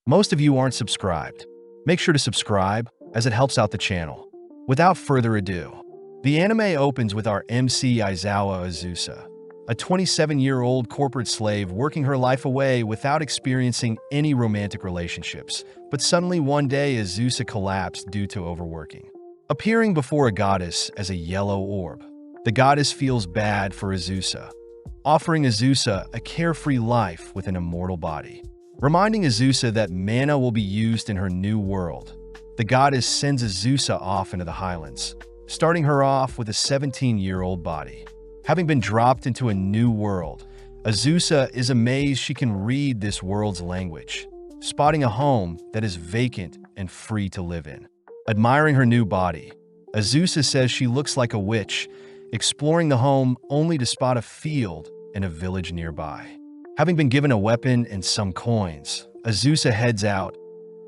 Most of you aren't subscribed. Make sure to subscribe, as it helps out the channel. Without further ado, the anime opens with our MC Aizawa Azusa, a 27-year-old corporate slave working her life away without experiencing any romantic relationships. But suddenly one day Azusa collapsed due to overworking. Appearing before a goddess as a yellow orb, the goddess feels bad for Azusa, offering Azusa a carefree life with an immortal body. Reminding Azusa that mana will be used in her new world, the goddess sends Azusa off into the highlands, starting her off with a 17-year-old body. Having been dropped into a new world, Azusa is amazed she can read this world's language, spotting a home that is vacant and free to live in. Admiring her new body, Azusa says she looks like a witch, exploring the home only to spot a field and a village nearby. Having been given a weapon and some coins, Azusa heads out,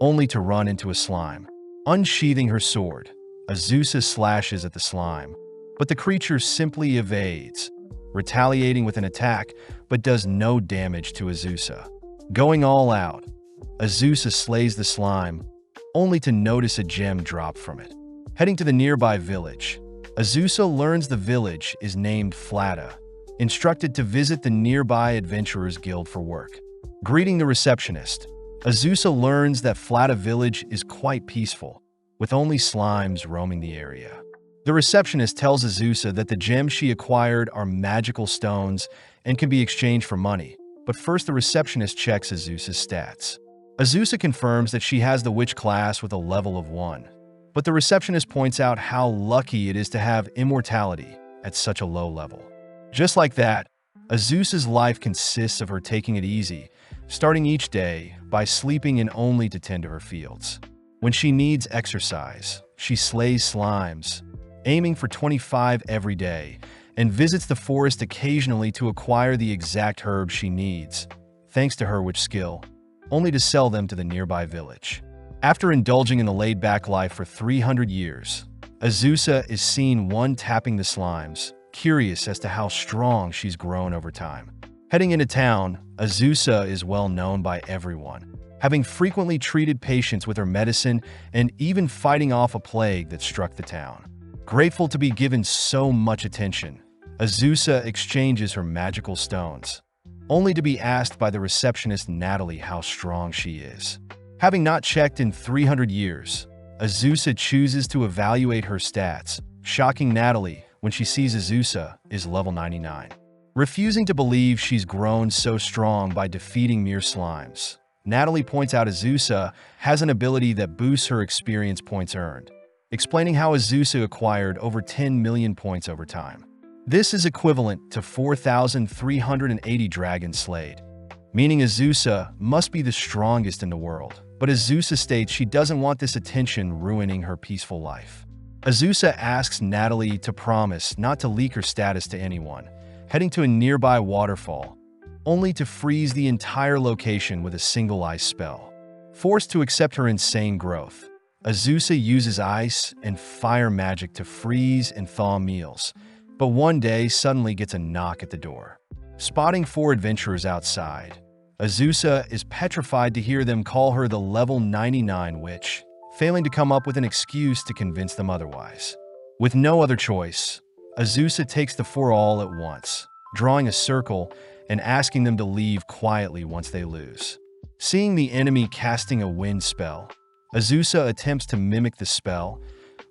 only to run into a slime. Unsheathing her sword, Azusa slashes at the slime, but the creature simply evades, retaliating with an attack but does no damage to Azusa. Going all out, Azusa slays the slime, only to notice a gem drop from it. Heading to the nearby village, Azusa learns the village is named Flata, instructed to visit the nearby Adventurers Guild for work. Greeting the receptionist, Azusa learns that Flata village is quite peaceful, with only slimes roaming the area. The receptionist tells Azusa that the gems she acquired are magical stones and can be exchanged for money, but first the receptionist checks Azusa's stats. Azusa confirms that she has the witch class with a level of 1, but the receptionist points out how lucky it is to have immortality at such a low level. Just like that, Azusa's life consists of her taking it easy, starting each day by sleeping in only to tend to her fields. When she needs exercise, she slays slimes, aiming for 25 every day, and visits the forest occasionally to acquire the exact herbs she needs, thanks to her witch skill, only to sell them to the nearby village. After indulging in the laid-back life for 300 years, Azusa is seen tapping the slimes, curious as to how strong she's grown over time. Heading into town, Azusa is well known by everyone, having frequently treated patients with her medicine and even fighting off a plague that struck the town. Grateful to be given so much attention, Azusa exchanges her magical stones, only to be asked by the receptionist Natalie how strong she is. Having not checked in 300 years, Azusa chooses to evaluate her stats, shocking Natalie when she sees Azusa is level 99. Refusing to believe she's grown so strong by defeating mere slimes, Natalie points out Azusa has an ability that boosts her experience points earned, explaining how Azusa acquired over 10 million points over time. This is equivalent to 4,380 dragons slayed, meaning Azusa must be the strongest in the world. But Azusa states she doesn't want this attention ruining her peaceful life. Azusa asks Natalie to promise not to leak her status to anyone, heading to a nearby waterfall, only to freeze the entire location with a single ice spell. Forced to accept her insane growth, Azusa uses ice and fire magic to freeze and thaw meals, but one day suddenly gets a knock at the door. Spotting 4 adventurers outside, Azusa is petrified to hear them call her the level 99 witch, failing to come up with an excuse to convince them otherwise. With no other choice, Azusa takes the 4 all at once, drawing a circle and asking them to leave quietly once they lose. Seeing the enemy casting a wind spell, Azusa attempts to mimic the spell,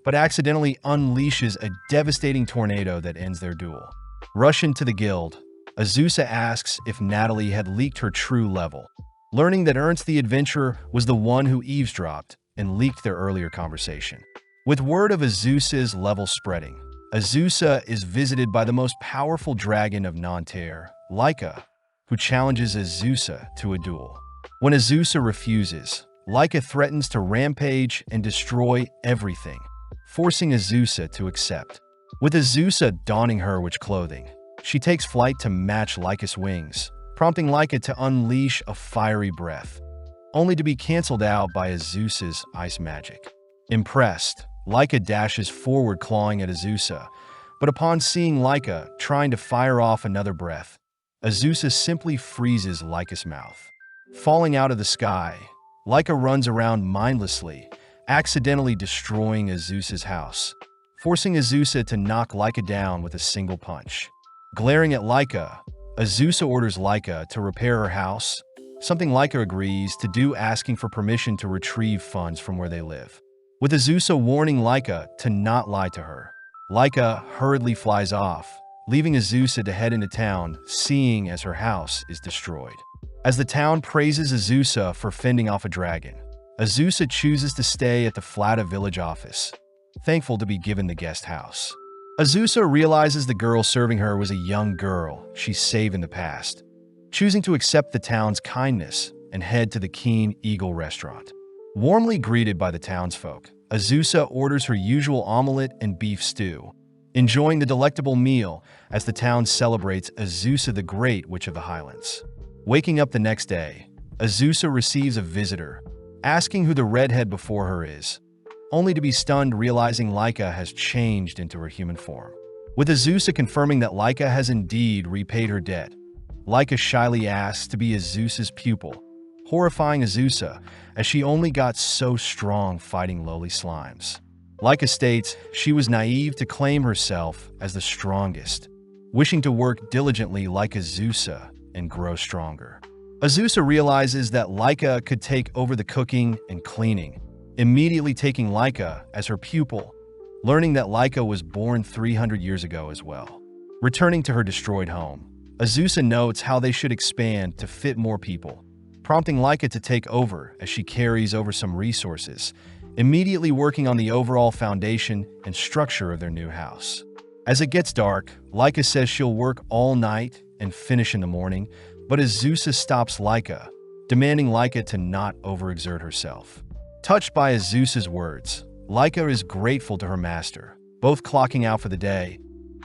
but accidentally unleashes a devastating tornado that ends their duel. Rushing to the guild, Azusa asks if Natalie had leaked her true level, learning that Ernst the adventurer was the one who eavesdropped and leaked their earlier conversation. With word of Azusa's level spreading, Azusa is visited by the most powerful dragon of Nanterre, Laika, who challenges Azusa to a duel. When Azusa refuses, Laika threatens to rampage and destroy everything, forcing Azusa to accept. With Azusa donning her witch clothing, she takes flight to match Laika's wings, prompting Laika to unleash a fiery breath, only to be cancelled out by Azusa's ice magic. Impressed, Laika dashes forward clawing at Azusa, but upon seeing Laika trying to fire off another breath, Azusa simply freezes Laika's mouth. Falling out of the sky, Laika runs around mindlessly, accidentally destroying Azusa's house, forcing Azusa to knock Laika down with a single punch. Glaring at Laika, Azusa orders Laika to repair her house, something Laika agrees to do, asking for permission to retrieve funds from where they live. With Azusa warning Laika to not lie to her, Laika hurriedly flies off, leaving Azusa to head into town, seeing as her house is destroyed. As the town praises Azusa for fending off a dragon, Azusa chooses to stay at the Flata village office, thankful to be given the guest house. Azusa realizes the girl serving her was a young girl she saved in the past, choosing to accept the town's kindness and head to the Keen Eagle restaurant. Warmly greeted by the townsfolk, Azusa orders her usual omelet and beef stew, enjoying the delectable meal as the town celebrates Azusa the Great Witch of the Highlands. Waking up the next day, Azusa receives a visitor, asking who the redhead before her is, only to be stunned realizing Laika has changed into her human form. With Azusa confirming that Laika has indeed repaid her debt, Laika shyly asks to be Azusa's pupil, horrifying Azusa as she only got so strong fighting lowly slimes. Laika states she was naive to claim herself as the strongest, wishing to work diligently like Azusa and grow stronger. Azusa realizes that Laika could take over the cooking and cleaning, immediately taking Laika as her pupil, learning that Laika was born 300 years ago as well. Returning to her destroyed home, Azusa notes how they should expand to fit more people, prompting Laika to take over as she carries over some resources, immediately working on the overall foundation and structure of their new house. As it gets dark, Laika says she'll work all night and finish in the morning, but Azusa stops Laika, demanding Laika to not overexert herself. Touched by Azusa's words, Laika is grateful to her master, both clocking out for the day,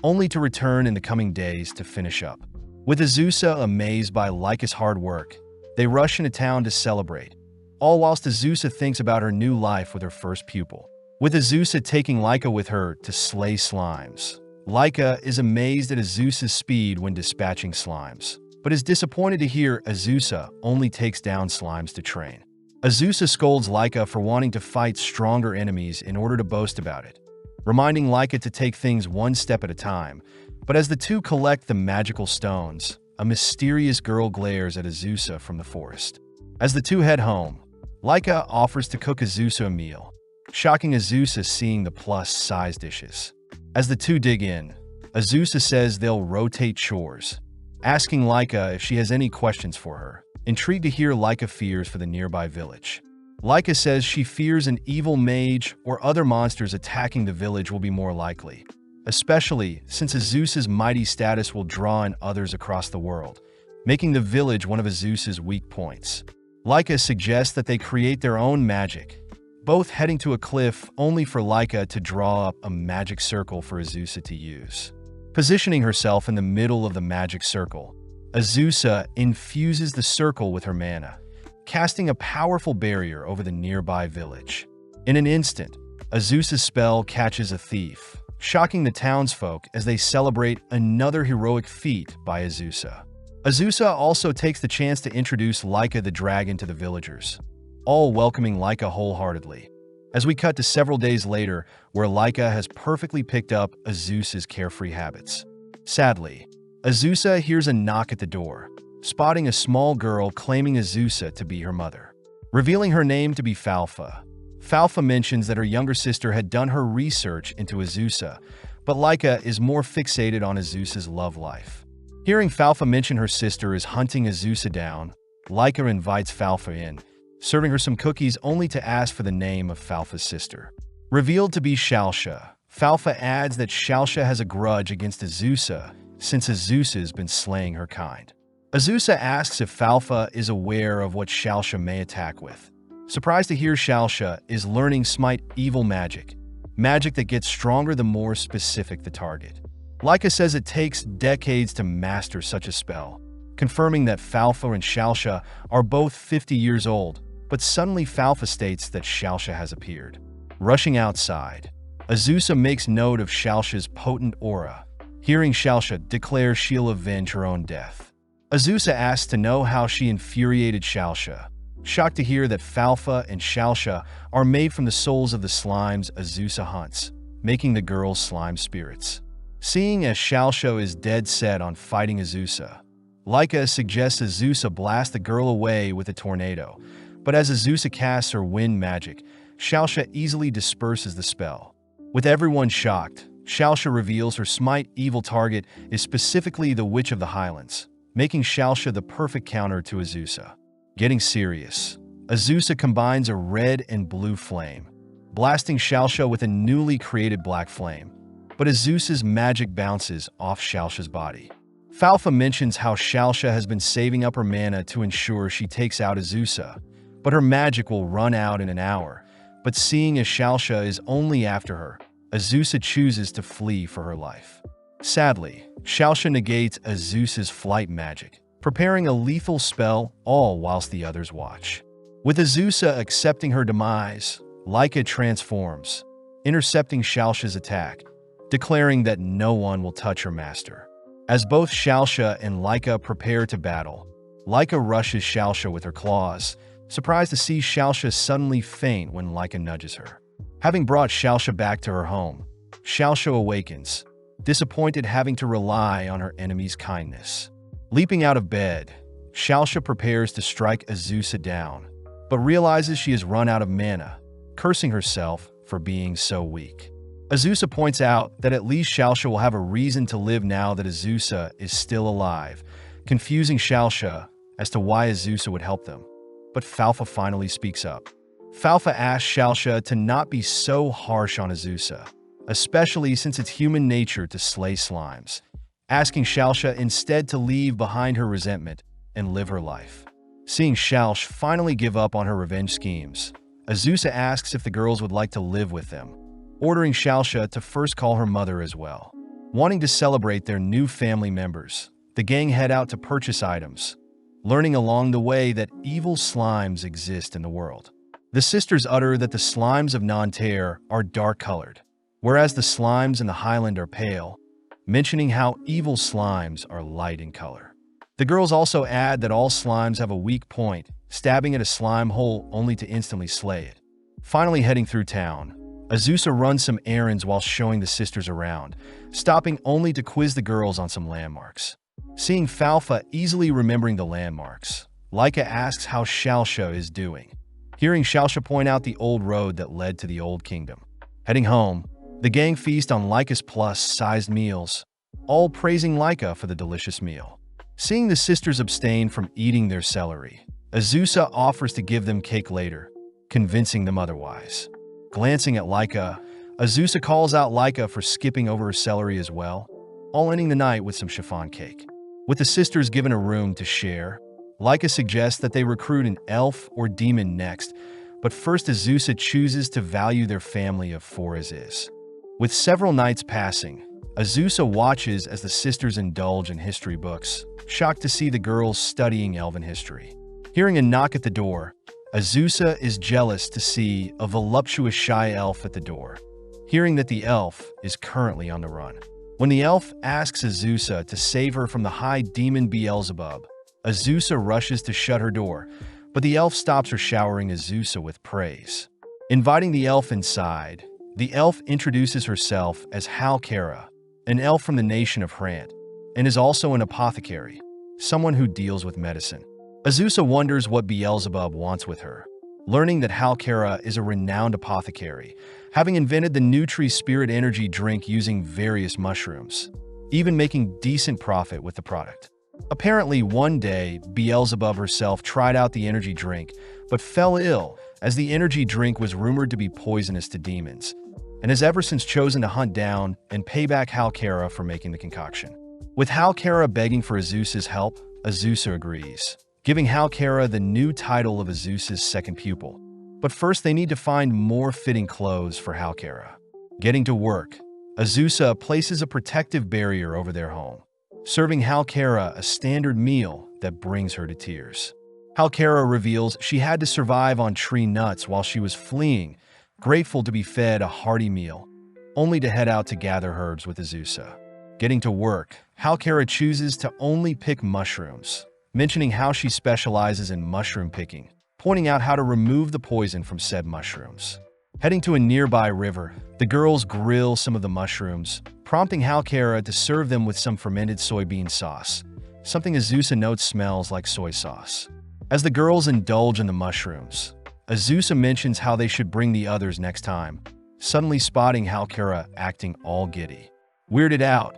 only to return in the coming days to finish up. With Azusa amazed by Laika's hard work, they rush into town to celebrate, all whilst Azusa thinks about her new life with her first pupil. With Azusa taking Laika with her to slay slimes, Laika is amazed at Azusa's speed when dispatching slimes, but is disappointed to hear Azusa only takes down slimes to train. Azusa scolds Laika for wanting to fight stronger enemies in order to boast about it, reminding Laika to take things one step at a time. But as the two collect the magical stones, a mysterious girl glares at Azusa from the forest. As the two head home, Laika offers to cook Azusa a meal, shocking Azusa seeing the plus-size dishes. As the two dig in, Azusa says they'll rotate chores, asking Laika if she has any questions for her, intrigued to hear Laika fears for the nearby village. Laika says she fears an evil mage or other monsters attacking the village will be more likely, especially since Azusa's mighty status will draw in others across the world, making the village one of Azusa's weak points. Laika suggests that they create their own magic, both heading to a cliff only for Laika to draw up a magic circle for Azusa to use. Positioning herself in the middle of the magic circle, Azusa infuses the circle with her mana, casting a powerful barrier over the nearby village. In an instant, Azusa's spell catches a thief, shocking the townsfolk as they celebrate another heroic feat by Azusa. Azusa also takes the chance to introduce Laika the dragon to the villagers, all welcoming Laika wholeheartedly. As we cut to several days later, where Laika has perfectly picked up Azusa's carefree habits. Sadly, Azusa hears a knock at the door, spotting a small girl claiming Azusa to be her mother. Revealing her name to be Falfa, Falfa mentions that her younger sister had done her research into Azusa, but Laika is more fixated on Azusa's love life. Hearing Falfa mention her sister is hunting Azusa down, Laika invites Falfa in, serving her some cookies only to ask for the name of Falfa's sister. Revealed to be Shalsha, Falfa adds that Shalsha has a grudge against Azusa since Azusa has been slaying her kind. Azusa asks if Falfa is aware of what Shalsha may attack with. Surprised to hear Shalsha is learning Smite evil magic, magic that gets stronger the more specific the target. Laika says it takes decades to master such a spell, confirming that Falfa and Shalsha are both 50 years old, but suddenly Falfa states that Shalsha has appeared. Rushing outside, Azusa makes note of Shalsha's potent aura. Hearing Shalsha declare she'll avenge her own death. Azusa asks to know how she infuriated Shalsha. shocked to hear that Falfa and Shalsha are made from the souls of the slimes Azusa hunts, making the girls slime spirits. Seeing as Shalsha is dead set on fighting Azusa, Laika suggests Azusa blast the girl away with a tornado, but as Azusa casts her wind magic, Shalsha easily disperses the spell. With everyone shocked, Shalsha reveals her smite evil target is specifically the Witch of the Highlands, making Shalsha the perfect counter to Azusa. Getting serious, Azusa combines a red and blue flame, blasting Shalsha with a newly created black flame, but Azusa's magic bounces off Shalsha's body. Falfa mentions how Shalsha has been saving up her mana to ensure she takes out Azusa, but her magic will run out in an hour. But seeing as Shalsha is only after her, Azusa chooses to flee for her life. Sadly, Shalsha negates Azusa's flight magic, preparing a lethal spell all whilst the others watch. With Azusa accepting her demise, Laika transforms, intercepting Shalsha's attack, declaring that no one will touch her master. As both Shalsha and Laika prepare to battle, Laika rushes Shalsha with her claws, surprised to see Shalsha suddenly faint when Laika nudges her. Having brought Shalsha back to her home, Shalsha awakens, disappointed having to rely on her enemy's kindness. Leaping out of bed, Shalsha prepares to strike Azusa down, but realizes she has run out of mana, cursing herself for being so weak. Azusa points out that at least Shalsha will have a reason to live now that Azusa is still alive, confusing Shalsha as to why Azusa would help them. But Falfa finally speaks up. Falfa asks Shalsha to not be so harsh on Azusa, especially since it's human nature to slay slimes, asking Shalsha instead to leave behind her resentment and live her life. Seeing Shalsh finally give up on her revenge schemes, Azusa asks if the girls would like to live with them, ordering Shalsha to first call her mother as well. Wanting to celebrate their new family members, the gang head out to purchase items, learning along the way that evil slimes exist in the world. The sisters utter that the slimes of Nanterre are dark-colored, whereas the slimes in the Highland are pale, mentioning how evil slimes are light in color. The girls also add that all slimes have a weak point, stabbing at a slime hole only to instantly slay it. Finally heading through town, Azusa runs some errands while showing the sisters around, stopping only to quiz the girls on some landmarks. Seeing Falfa easily remembering the landmarks, Laika asks how Shalsha is doing, hearing Shalsha point out the old road that led to the Old Kingdom. Heading home, the gang feast on Laika's plus-sized meals, all praising Laika for the delicious meal. Seeing the sisters abstain from eating their celery, Azusa offers to give them cake later, convincing them otherwise. Glancing at Laika, Azusa calls out Laika for skipping over her celery as well, all ending the night with some chiffon cake. With the sisters given a room to share, Laika suggests that they recruit an elf or demon next, but first Azusa chooses to value their family of four as is. With several nights passing, Azusa watches as the sisters indulge in history books, shocked to see the girls studying elven history. Hearing a knock at the door, Azusa is jealous to see a voluptuous shy elf at the door, hearing that the elf is currently on the run. When the elf asks Azusa to save her from the high demon Beelzebub, Azusa rushes to shut her door, but the elf stops her showering Azusa with praise. Inviting the elf inside, the elf introduces herself as Halkara, an elf from the nation of Hrant, and is also an apothecary, someone who deals with medicine. Azusa wonders what Beelzebub wants with her, learning that Halkara is a renowned apothecary, having invented the Nutri Spirit Energy drink using various mushrooms, even making decent profit with the product. Apparently, one day, Beelzebub herself tried out the energy drink, but fell ill as the energy drink was rumored to be poisonous to demons, and has ever since chosen to hunt down and pay back Halkara for making the concoction. With Halkara begging for Azusa's help, Azusa agrees, giving Halkara the new title of Azusa's second pupil. But first they need to find more fitting clothes for Halkara. Getting to work, Azusa places a protective barrier over their home, serving Halkara a standard meal that brings her to tears. Halkara reveals she had to survive on tree nuts while she was fleeing, grateful to be fed a hearty meal, only to head out to gather herbs with Azusa. Getting to work, Halkara chooses to only pick mushrooms, mentioning how she specializes in mushroom picking, pointing out how to remove the poison from said mushrooms. Heading to a nearby river, the girls grill some of the mushrooms, prompting Halkara to serve them with some fermented soybean sauce, something Azusa notes smells like soy sauce. As the girls indulge in the mushrooms, Azusa mentions how they should bring the others next time, suddenly spotting Halkara acting all giddy. Weirded out,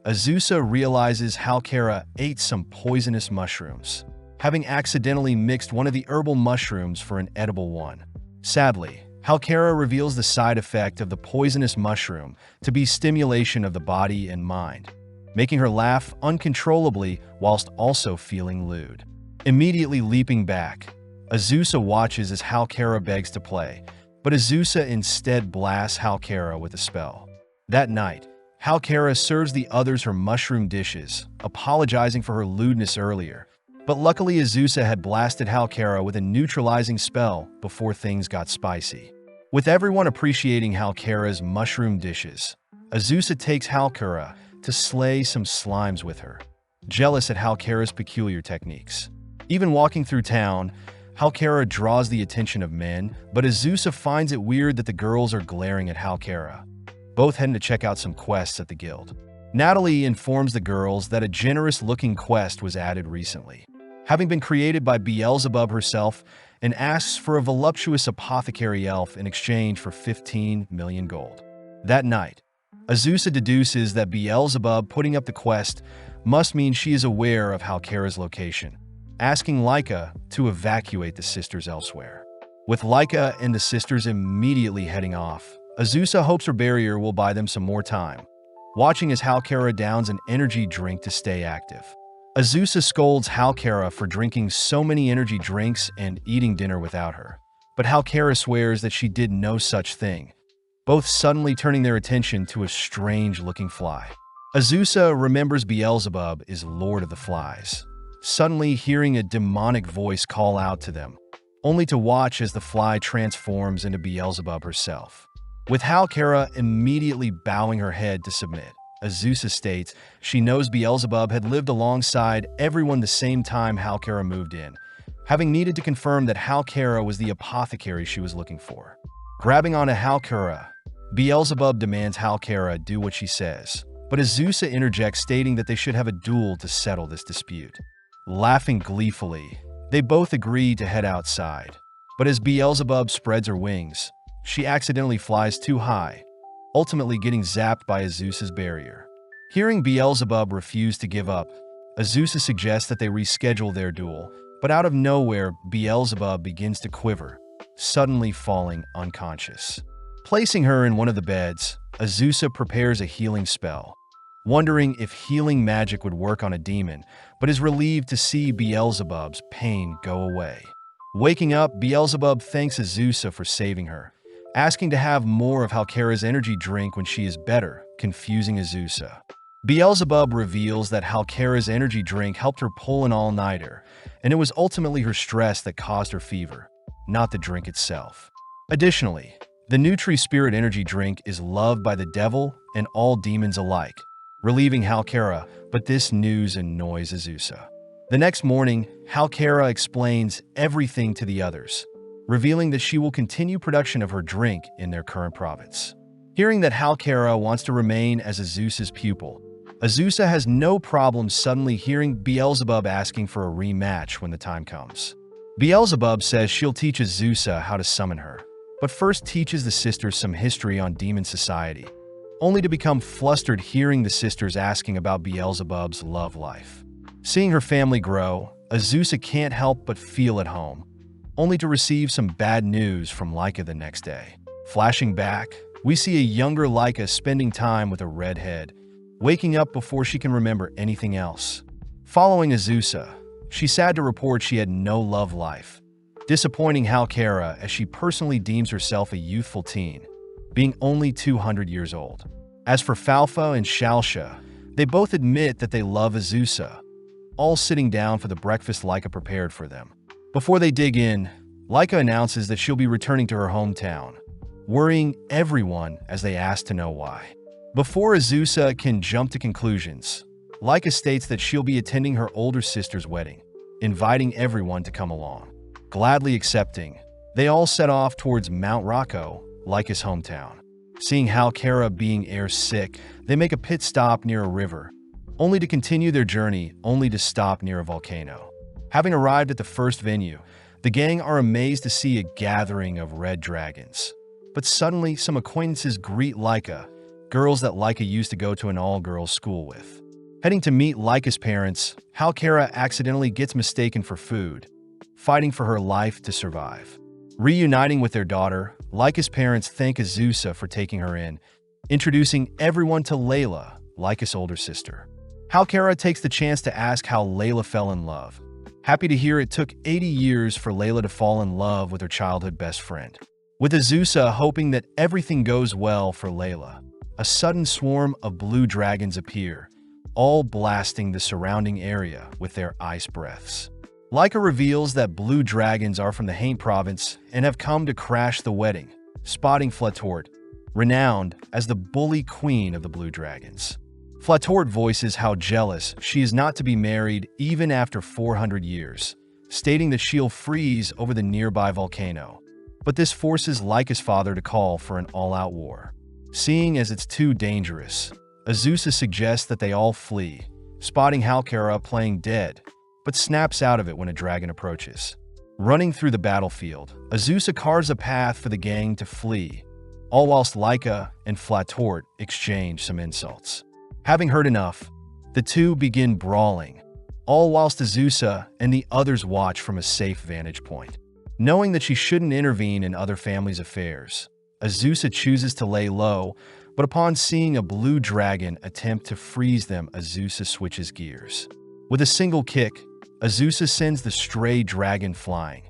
Azusa realizes Halkara ate some poisonous mushrooms, having accidentally mixed one of the herbal mushrooms for an edible one. Sadly, Halkara reveals the side effect of the poisonous mushroom to be stimulation of the body and mind, making her laugh uncontrollably whilst also feeling lewd. Immediately leaping back, Azusa watches as Halkara begs to play, but Azusa instead blasts Halkara with a spell. That night, Halkara serves the others her mushroom dishes, apologizing for her lewdness earlier, but luckily Azusa had blasted Halkara with a neutralizing spell before things got spicy. With everyone appreciating Halkara's mushroom dishes, Azusa takes Halkara to slay some slimes with her, jealous at Halkara's peculiar techniques. Even walking through town, Halkara draws the attention of men, but Azusa finds it weird that the girls are glaring at Halkara, both heading to check out some quests at the guild. Natalie informs the girls that a generous-looking quest was added recently, having been created by Beelzebub herself, and asks for a voluptuous apothecary elf in exchange for 15 million gold. That night, Azusa deduces that Beelzebub putting up the quest must mean she is aware of Halkara's location, asking Laika to evacuate the sisters elsewhere. With Laika and the sisters immediately heading off, Azusa hopes her barrier will buy them some more time, watching as Halkara downs an energy drink to stay active. Azusa scolds Halkara for drinking so many energy drinks and eating dinner without her, but Halkara swears that she did no such thing, both suddenly turning their attention to a strange-looking fly. Azusa remembers Beelzebub is Lord of the Flies, suddenly hearing a demonic voice call out to them, only to watch as the fly transforms into Beelzebub herself. With Halkara immediately bowing her head to submit, Azusa states she knows Beelzebub had lived alongside everyone the same time Halkara moved in, having needed to confirm that Halkara was the apothecary she was looking for. Grabbing onto Halkara, Beelzebub demands Halkara do what she says, but Azusa interjects stating that they should have a duel to settle this dispute. Laughing gleefully, they both agree to head outside, but as Beelzebub spreads her wings, she accidentally flies too high, ultimately getting zapped by Azusa's barrier. Hearing Beelzebub refuse to give up, Azusa suggests that they reschedule their duel, but out of nowhere, Beelzebub begins to quiver, suddenly falling unconscious. Placing her in one of the beds, Azusa prepares a healing spell, wondering if healing magic would work on a demon, but is relieved to see Beelzebub's pain go away. Waking up, Beelzebub thanks Azusa for saving her, asking to have more of Halkara's energy drink when she is better, confusing Azusa. Beelzebub reveals that Halkara's energy drink helped her pull an all-nighter, and it was ultimately her stress that caused her fever, not the drink itself. Additionally, the Nutri-Spirit energy drink is loved by the devil and all demons alike, relieving Halkara, but this news annoys Azusa. The next morning, Halkara explains everything to the others, revealing that she will continue production of her drink in their current province. Hearing that Halkara wants to remain as Azusa's pupil, Azusa has no problem suddenly hearing Beelzebub asking for a rematch when the time comes. Beelzebub says she'll teach Azusa how to summon her, but first teaches the sisters some history on demon society, only to become flustered hearing the sisters asking about Beelzebub's love life. Seeing her family grow, Azusa can't help but feel at home, only to receive some bad news from Laika the next day. Flashing back, we see a younger Laika spending time with a redhead, waking up before she can remember anything else. Following Azusa, she's sad to report she had no love life, disappointing Halkara as she personally deems herself a youthful teen, being only 200 years old. As for Falfa and Shalsha, they both admit that they love Azusa, all sitting down for the breakfast Laika prepared for them. Before they dig in, Laika announces that she'll be returning to her hometown, worrying everyone as they ask to know why. Before Azusa can jump to conclusions, Laika states that she'll be attending her older sister's wedding, inviting everyone to come along. Gladly accepting, they all set off towards Mount Rocco, Laika's hometown. Seeing Halkara being air-sick, they make a pit stop near a river, only to continue their journey only to stop near a volcano. Having arrived at the first venue, the gang are amazed to see a gathering of red dragons. But suddenly, some acquaintances greet Laika, girls that Laika used to go to an all-girls school with. Heading to meet Laika's parents, Halkara accidentally gets mistaken for food, fighting for her life to survive. Reuniting with their daughter, Laika's parents thank Azusa for taking her in, introducing everyone to Layla, Laika's older sister. Halkara takes the chance to ask how Layla fell in love. Happy to hear it took 80 years for Layla to fall in love with her childhood best friend. With Azusa hoping that everything goes well for Layla, a sudden swarm of blue dragons appear, all blasting the surrounding area with their ice breaths. Laika reveals that blue dragons are from the Haint province and have come to crash the wedding, spotting Flatort, renowned as the bully queen of the blue dragons. Flatort voices how jealous she is not to be married even after 400 years, stating that she'll freeze over the nearby volcano. But this forces Laika's father to call for an all-out war. Seeing as it's too dangerous, Azusa suggests that they all flee, spotting Halkara playing dead, but snaps out of it when a dragon approaches. Running through the battlefield, Azusa carves a path for the gang to flee, all whilst Laika and Flatort exchange some insults. Having heard enough, the two begin brawling, all whilst Azusa and the others watch from a safe vantage point. Knowing that she shouldn't intervene in other families' affairs, Azusa chooses to lay low, but upon seeing a blue dragon attempt to freeze them, Azusa switches gears. With a single kick, Azusa sends the stray dragon flying,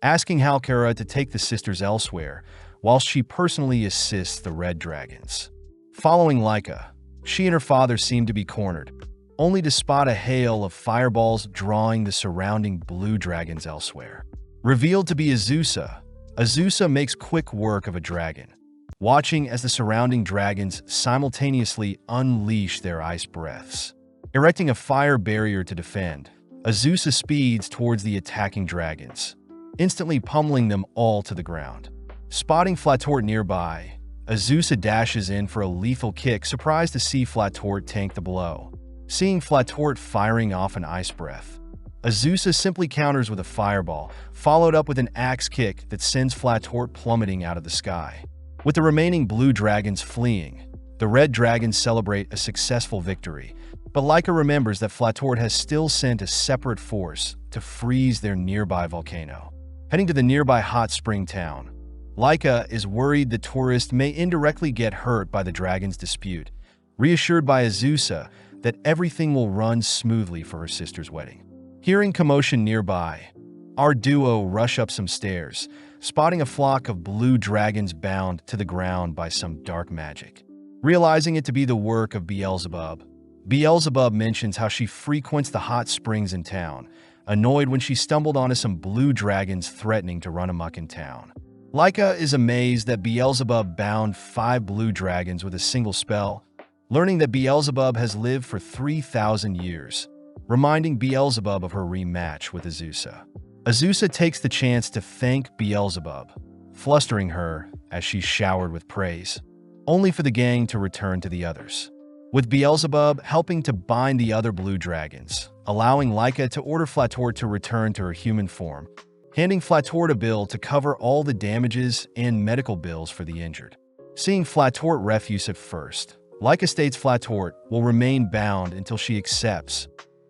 asking Halkara to take the sisters elsewhere, while she personally assists the red dragons. Following Laika, she and her father seem to be cornered, only to spot a hail of fireballs drawing the surrounding blue dragons elsewhere. Revealed to be Azusa, Azusa makes quick work of a dragon, watching as the surrounding dragons simultaneously unleash their ice breaths. Erecting a fire barrier to defend, Azusa speeds towards the attacking dragons, instantly pummeling them all to the ground. Spotting Flatort nearby, Azusa dashes in for a lethal kick, surprised to see Flatort tank the blow. Seeing Flatort firing off an ice breath, Azusa simply counters with a fireball, followed up with an axe kick that sends Flatort plummeting out of the sky. With the remaining blue dragons fleeing, the red dragons celebrate a successful victory, but Laika remembers that Flatort has still sent a separate force to freeze their nearby volcano. Heading to the nearby hot spring town, Laika is worried the tourists may indirectly get hurt by the dragon's dispute, reassured by Azusa that everything will run smoothly for her sister's wedding. Hearing commotion nearby, our duo rush up some stairs, spotting a flock of blue dragons bound to the ground by some dark magic. Realizing it to be the work of Beelzebub, Beelzebub mentions how she frequents the hot springs in town, annoyed when she stumbled onto some blue dragons threatening to run amok in town. Laika is amazed that Beelzebub bound 5 blue dragons with a single spell, learning that Beelzebub has lived for 3,000 years, reminding Beelzebub of her rematch with Azusa. Azusa takes the chance to thank Beelzebub, flustering her as she's showered with praise, only for the gang to return to the others. With Beelzebub helping to bind the other blue dragons, allowing Laika to order Flatort to return to her human form, handing Flatort a bill to cover all the damages and medical bills for the injured. Seeing Flatort refuse at first, Laika states Flatort will remain bound until she accepts,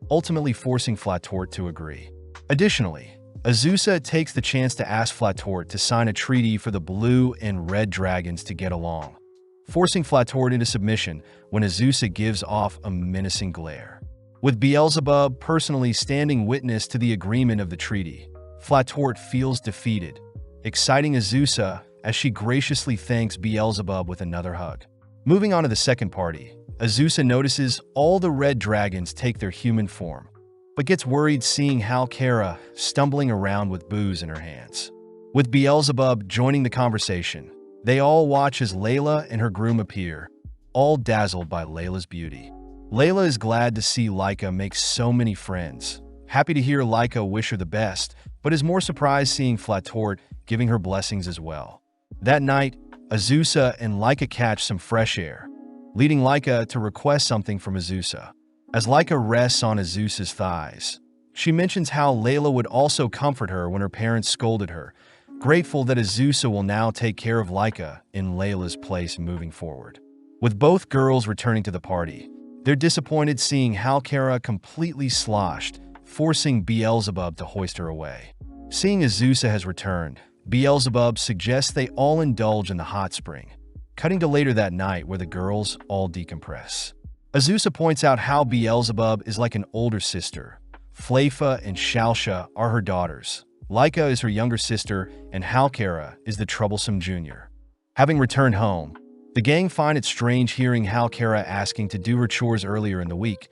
ultimately forcing Flatort to agree. Additionally, Azusa takes the chance to ask Flatort to sign a treaty for the blue and red dragons to get along, forcing Flatort into submission when Azusa gives off a menacing glare. With Beelzebub personally standing witness to the agreement of the treaty, Flatort feels defeated, exciting Azusa as she graciously thanks Beelzebub with another hug. Moving on to the second party, Azusa notices all the red dragons take their human form, but gets worried seeing Halkara stumbling around with booze in her hands. With Beelzebub joining the conversation, they all watch as Layla and her groom appear, all dazzled by Layla's beauty. Layla is glad to see Laika make so many friends, happy to hear Laika wish her the best, but is more surprised seeing Flatort giving her blessings as well. That night, Azusa and Laika catch some fresh air, leading Laika to request something from Azusa. As Laika rests on Azusa's thighs, she mentions how Layla would also comfort her when her parents scolded her, grateful that Azusa will now take care of Laika in Layla's place moving forward. With both girls returning to the party, they're disappointed seeing Halkara completely sloshed, forcing Beelzebub to hoist her away. Seeing Azusa has returned, Beelzebub suggests they all indulge in the hot spring, cutting to later that night where the girls all decompress. Azusa points out how Beelzebub is like an older sister. Flafa and Shalsha are her daughters. Laika is her younger sister, and Halkara is the troublesome junior. Having returned home, the gang find it strange hearing Halkara asking to do her chores earlier in the week,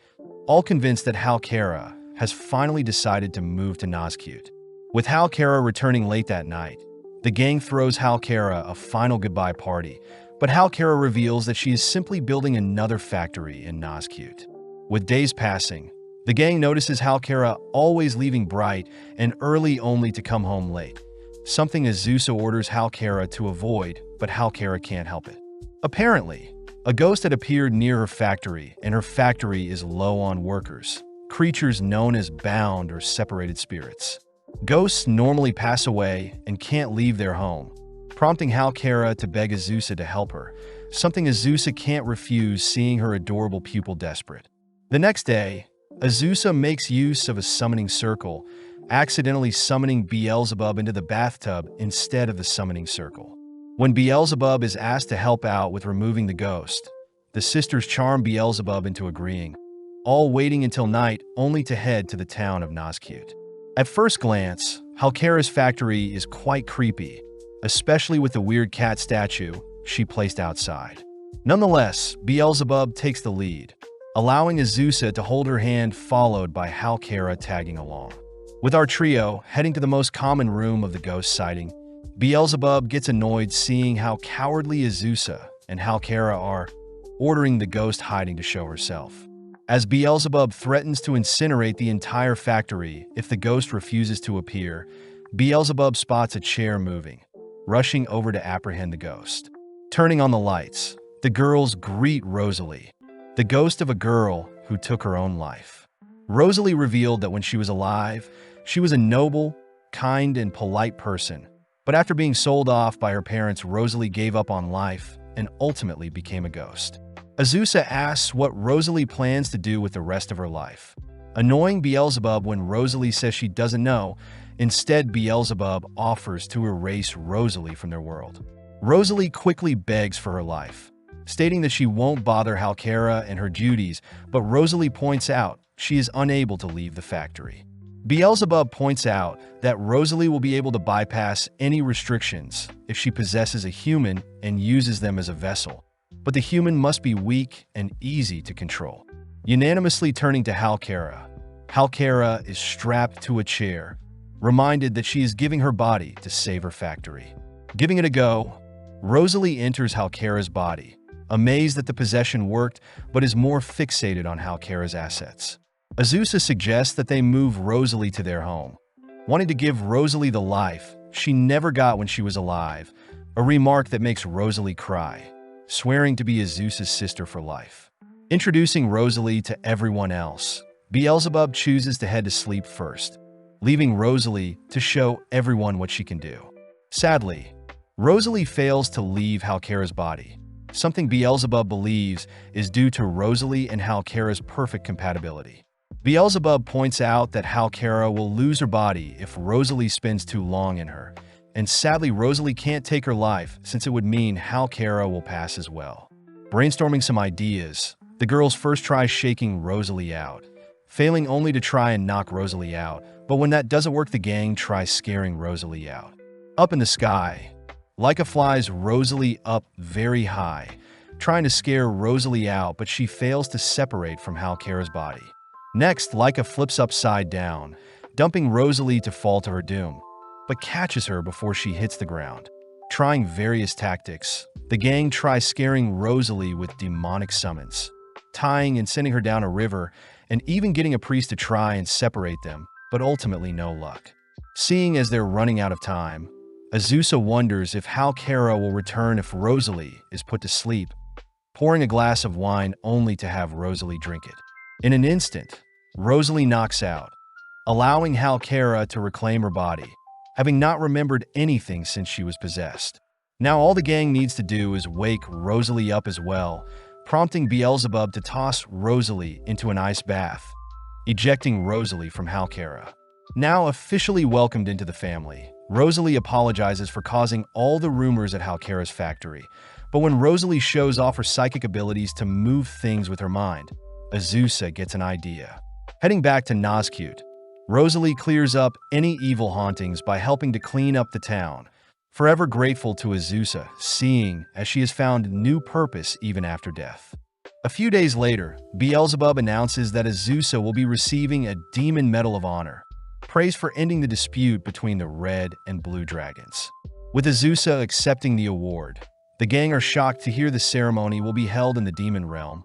all convinced that Halkara has finally decided to move to Nazcute. With Halkara returning late that night, the gang throws Halkara a final goodbye party, but Halkara reveals that she is simply building another factory in Nazcute. With days passing, the gang notices Halkara always leaving bright and early only to come home late, something Azusa orders Halkara to avoid, but Halkara can't help it. Apparently, a ghost had appeared near her factory, and her factory is low on workers, creatures known as bound or separated spirits. Ghosts normally pass away and can't leave their home, prompting Halkara to beg Azusa to help her, something Azusa can't refuse seeing her adorable pupil desperate. The next day, Azusa makes use of a summoning circle, accidentally summoning Beelzebub into the bathtub instead of the summoning circle. When Beelzebub is asked to help out with removing the ghost, the sisters charm Beelzebub into agreeing, all waiting until night only to head to the town of Nazcute. At first glance, Halkara's factory is quite creepy, especially with the weird cat statue she placed outside. Nonetheless, Beelzebub takes the lead, allowing Azusa to hold her hand, followed by Halkara tagging along. With our trio heading to the most common room of the ghost sighting, Beelzebub gets annoyed seeing how cowardly Azusa and Halkara are, ordering the ghost hiding to show herself. As Beelzebub threatens to incinerate the entire factory if the ghost refuses to appear, Beelzebub spots a chair moving, rushing over to apprehend the ghost. Turning on the lights, the girls greet Rosalie, the ghost of a girl who took her own life. Rosalie revealed that when she was alive, she was a noble, kind, and polite person, but after being sold off by her parents, Rosalie gave up on life and ultimately became a ghost. Azusa asks what Rosalie plans to do with the rest of her life, annoying Beelzebub when Rosalie says she doesn't know. Instead, Beelzebub offers to erase Rosalie from their world. Rosalie quickly begs for her life, stating that she won't bother Halkara and her duties, but Rosalie points out she is unable to leave the factory. Beelzebub points out that Rosalie will be able to bypass any restrictions if she possesses a human and uses them as a vessel, but the human must be weak and easy to control. Unanimously turning to Halkara, Halkara is strapped to a chair, reminded that she is giving her body to save her factory. Giving it a go, Rosalie enters Halkara's body, amazed that the possession worked, but is more fixated on Halkara's assets. Azusa suggests that they move Rosalie to their home, wanting to give Rosalie the life she never got when she was alive, a remark that makes Rosalie cry, swearing to be Azusa's sister for life. Introducing Rosalie to everyone else, Beelzebub chooses to head to sleep first, leaving Rosalie to show everyone what she can do. Sadly, Rosalie fails to leave Halkara's body, something Beelzebub believes is due to Rosalie and Halkara's perfect compatibility. Beelzebub points out that Halkara will lose her body if Rosalie spends too long in her, and sadly Rosalie can't take her life since it would mean Halkara will pass as well. Brainstorming some ideas, the girls first try shaking Rosalie out, failing only to try and knock Rosalie out, but when that doesn't work, the gang tries scaring Rosalie out. Up in the sky, Laika flies Rosalie up very high, trying to scare Rosalie out, but she fails to separate from Halkara's body. Next, Laika flips upside down, dumping Rosalie to fall to her doom, but catches her before she hits the ground. Trying various tactics, the gang tries scaring Rosalie with demonic summons, tying and sending her down a river, and even getting a priest to try and separate them, but ultimately no luck. Seeing as they're running out of time, Azusa wonders if Halkara will return if Rosalie is put to sleep, pouring a glass of wine only to have Rosalie drink it. In an instant, Rosalie knocks out, allowing Halkara to reclaim her body, having not remembered anything since she was possessed. Now all the gang needs to do is wake Rosalie up as well, prompting Beelzebub to toss Rosalie into an ice bath, ejecting Rosalie from Halkara. Now officially welcomed into the family, Rosalie apologizes for causing all the rumors at Halkara's factory, but when Rosalie shows off her psychic abilities to move things with her mind, Azusa gets an idea. Heading back to Nazcute, Rosalie clears up any evil hauntings by helping to clean up the town, forever grateful to Azusa, seeing as she has found new purpose even after death. A few days later, Beelzebub announces that Azusa will be receiving a Demon Medal of Honor, praise for ending the dispute between the red and blue dragons. With Azusa accepting the award, the gang are shocked to hear the ceremony will be held in the demon realm,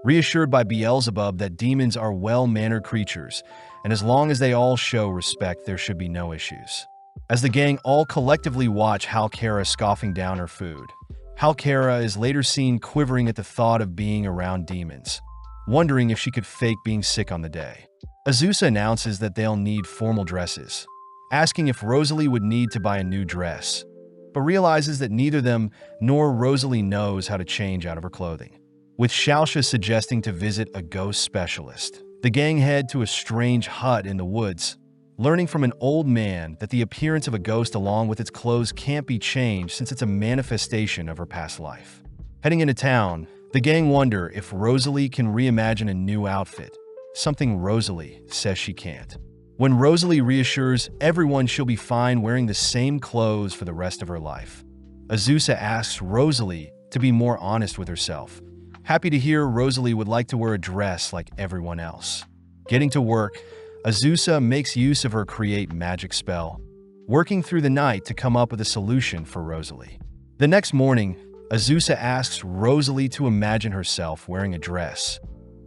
reassured by Beelzebub that demons are well-mannered creatures, and as long as they all show respect, there should be no issues. As the gang all collectively watch Halkara scoffing down her food, Halkara is later seen quivering at the thought of being around demons, wondering if she could fake being sick on the day. Azusa announces that they'll need formal dresses, asking if Rosalie would need to buy a new dress, but realizes that neither them nor Rosalie knows how to change out of her clothing. With Shaosha suggesting to visit a ghost specialist, the gang head to a strange hut in the woods, learning from an old man that the appearance of a ghost along with its clothes can't be changed since it's a manifestation of her past life. Heading into town, the gang wonder if Rosalie can reimagine a new outfit, something Rosalie says she can't. When Rosalie reassures everyone she'll be fine wearing the same clothes for the rest of her life, Azusa asks Rosalie to be more honest with herself, happy to hear Rosalie would like to wear a dress like everyone else. Getting to work, Azusa makes use of her create magic spell, working through the night to come up with a solution for Rosalie. The next morning, Azusa asks Rosalie to imagine herself wearing a dress,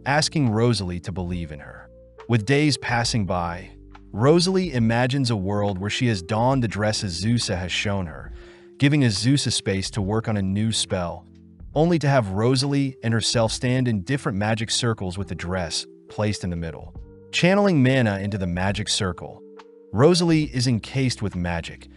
asking Rosalie to believe in her. With days passing by, Rosalie imagines a world where she has donned the dress Azusa has shown her, giving Azusa space to work on a new spell, only to have Rosalie and herself stand in different magic circles with the dress placed in the middle. Channeling mana into the magic circle, Rosalie is encased with magic,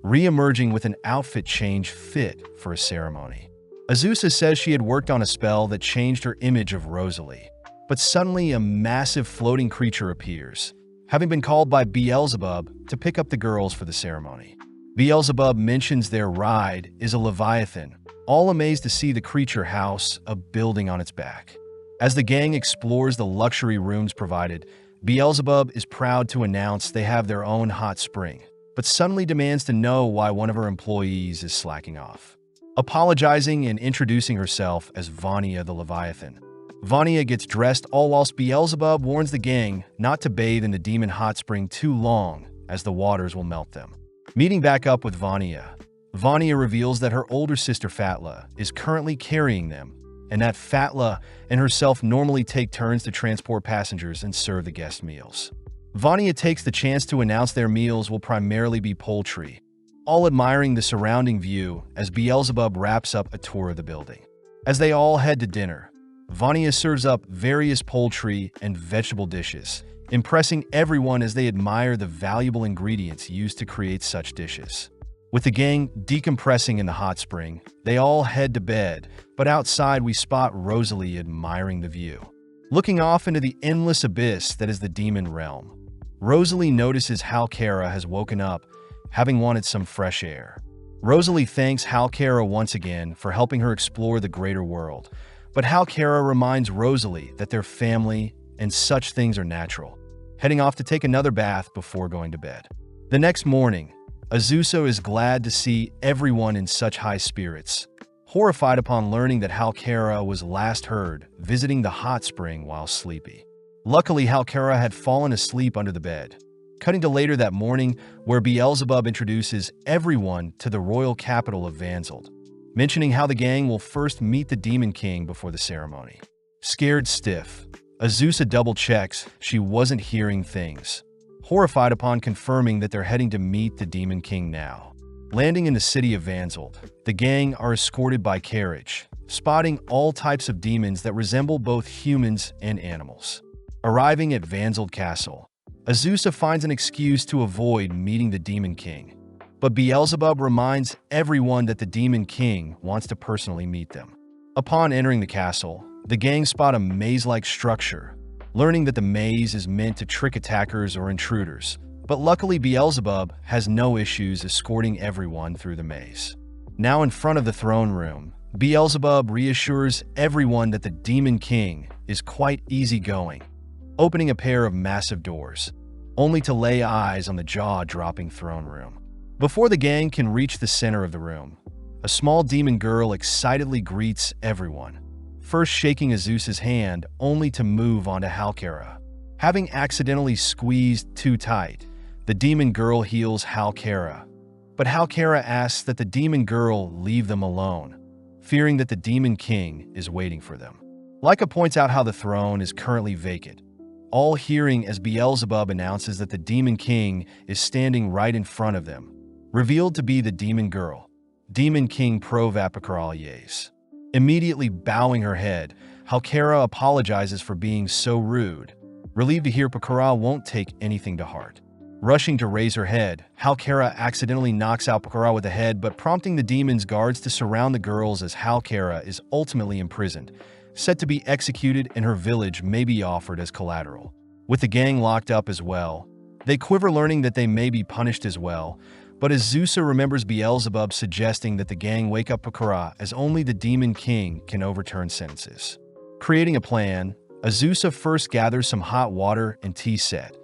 re-emerging with an outfit change fit for a ceremony. Azusa says she had worked on a spell that changed her image of Rosalie, but suddenly a massive floating creature appears, having been called by Beelzebub to pick up the girls for the ceremony. Beelzebub mentions their ride is a Leviathan, all amazed to see the creature house a building on its back. As the gang explores the luxury rooms provided, Beelzebub is proud to announce they have their own hot spring, but suddenly demands to know why one of her employees is slacking off. Apologizing and introducing herself as Vania the Leviathan, Vania gets dressed all whilst Beelzebub warns the gang not to bathe in the demon hot spring too long as the waters will melt them. Meeting back up with Vania, Vania reveals that her older sister Fatla is currently carrying them, and that Fatla and herself normally take turns to transport passengers and serve the guest meals. Vania takes the chance to announce their meals will primarily be poultry, all admiring the surrounding view as Beelzebub wraps up a tour of the building. As they all head to dinner, Vania serves up various poultry and vegetable dishes, impressing everyone as they admire the valuable ingredients used to create such dishes. With the gang decompressing in the hot spring, they all head to bed, but outside we spot Rosalie admiring the view. Looking off into the endless abyss that is the demon realm, Rosalie notices Halkara has woken up, having wanted some fresh air. Rosalie thanks Halkara once again for helping her explore the greater world, but Halkara reminds Rosalie that their family and such things are natural, heading off to take another bath before going to bed. The next morning, Azusa is glad to see everyone in such high spirits, horrified upon learning that Halkara was last heard visiting the hot spring while sleepy. Luckily, Halkara had fallen asleep under the bed. Cutting to later that morning, where Beelzebub introduces everyone to the royal capital of Vanzeld, mentioning how the gang will first meet the Demon King before the ceremony. Scared stiff, Azusa double-checks she wasn't hearing things, horrified upon confirming that they're heading to meet the Demon King now. Landing in the city of Vanzald, the gang are escorted by carriage, spotting all types of demons that resemble both humans and animals. Arriving at Vanzald Castle, Azusa finds an excuse to avoid meeting the Demon King, but Beelzebub reminds everyone that the Demon King wants to personally meet them. Upon entering the castle, the gang spot a maze-like structure, learning that the maze is meant to trick attackers or intruders, but luckily Beelzebub has no issues escorting everyone through the maze. Now in front of the throne room, Beelzebub reassures everyone that the Demon King is quite easygoing, opening a pair of massive doors, only to lay eyes on the jaw-dropping throne room. Before the gang can reach the center of the room, a small demon girl excitedly greets everyone, first shaking Azusa's hand only to move on to Halkara. Having accidentally squeezed too tight, the demon girl heals Halkara, but Halkara asks that the demon girl leave them alone, fearing that the Demon King is waiting for them. Leica points out how the throne is currently vacant, all hearing as Beelzebub announces that the Demon King is standing right in front of them, revealed to be the demon girl, Demon King Provapicaralies. Immediately bowing her head, Halkara apologizes for being so rude, relieved to hear Pakara won't take anything to heart. Rushing to raise her head, Halkara accidentally knocks out Pakara with a head, but prompting the demon's guards to surround the girls as Halkara is ultimately imprisoned, set to be executed and her village may be offered as collateral. With the gang locked up as well, they quiver learning that they may be punished as well, but Azusa remembers Beelzebub suggesting that the gang wake up Pakara as only the Demon King can overturn sentences. Creating a plan, Azusa first gathers some hot water and tea set.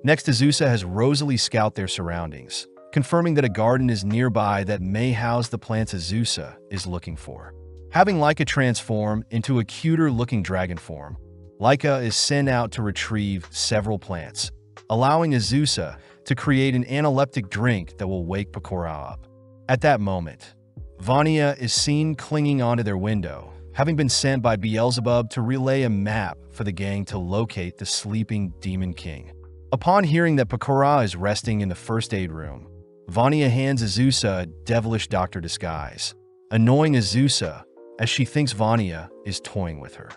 Next, Azusa has Rosalie scout their surroundings, confirming that a garden is nearby that may house the plants Azusa is looking for. Having Leica transform into a cuter-looking dragon form, Leica is sent out to retrieve several plants, allowing Azusa to create an analeptic drink that will wake Pakora up. At that moment, Vania is seen clinging onto their window, having been sent by Beelzebub to relay a map for the gang to locate the sleeping Demon King. Upon hearing that Pakora is resting in the first aid room, Vania hands Azusa a devilish doctor disguise, annoying Azusa as she thinks Vania is toying with her.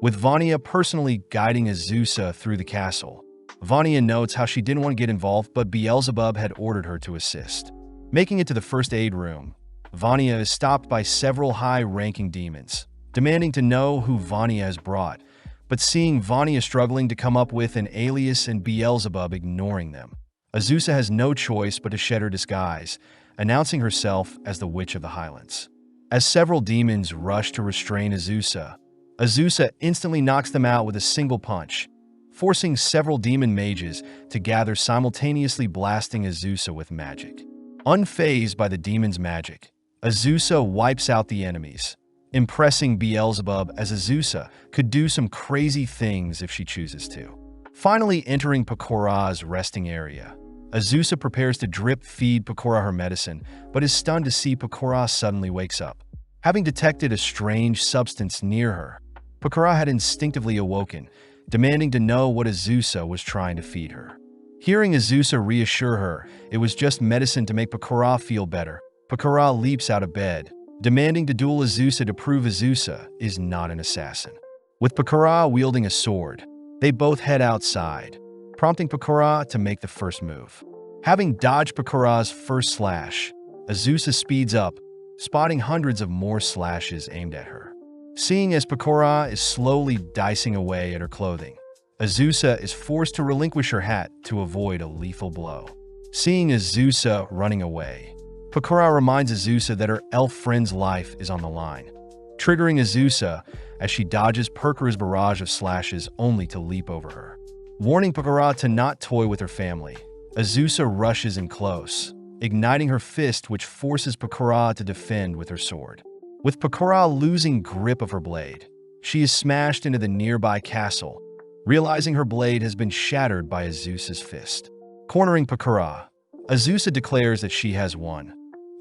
With Vania personally guiding Azusa through the castle, Vania notes how she didn't want to get involved, but Beelzebub had ordered her to assist. Making it to the first aid room, Vania is stopped by several high-ranking demons, demanding to know who Vania has brought, but seeing Vania struggling to come up with an alias and Beelzebub ignoring them, Azusa has no choice but to shed her disguise, announcing herself as the Witch of the Highlands. As several demons rush to restrain Azusa, Azusa instantly knocks them out with a single punch, forcing several demon mages to gather, simultaneously blasting Azusa with magic. Unfazed by the demon's magic, Azusa wipes out the enemies, impressing Beelzebub as Azusa could do some crazy things if she chooses to. Finally entering Pakora's resting area, Azusa prepares to drip-feed Pakora her medicine, but is stunned to see Pakora suddenly wakes up. Having detected a strange substance near her, Pakora had instinctively awoken, demanding to know what Azusa was trying to feed her. Hearing Azusa reassure her it was just medicine to make Pakora feel better, Pakora leaps out of bed, demanding to duel Azusa to prove Azusa is not an assassin. With Pakora wielding a sword, they both head outside, prompting Pakora to make the first move. Having dodged Pakora's first slash, Azusa speeds up, spotting hundreds of more slashes aimed at her. Seeing as Pakora is slowly dicing away at her clothing, Azusa is forced to relinquish her hat to avoid a lethal blow. Seeing Azusa running away, Pakora reminds Azusa that her elf friend's life is on the line, triggering Azusa as she dodges Perkera's barrage of slashes only to leap over her. Warning Pakora to not toy with her family, Azusa rushes in close, igniting her fist, which forces Pakora to defend with her sword. With Pakora losing grip of her blade, she is smashed into the nearby castle, realizing her blade has been shattered by Azusa's fist. Cornering Pakora, Azusa declares that she has won,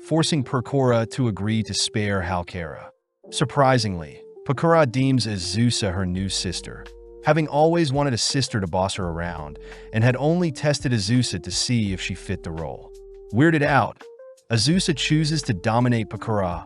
forcing Pakora to agree to spare Halkara. Surprisingly, Pakora deems Azusa her new sister, having always wanted a sister to boss her around, and had only tested Azusa to see if she fit the role. Weirded out, Azusa chooses to dominate Pakura,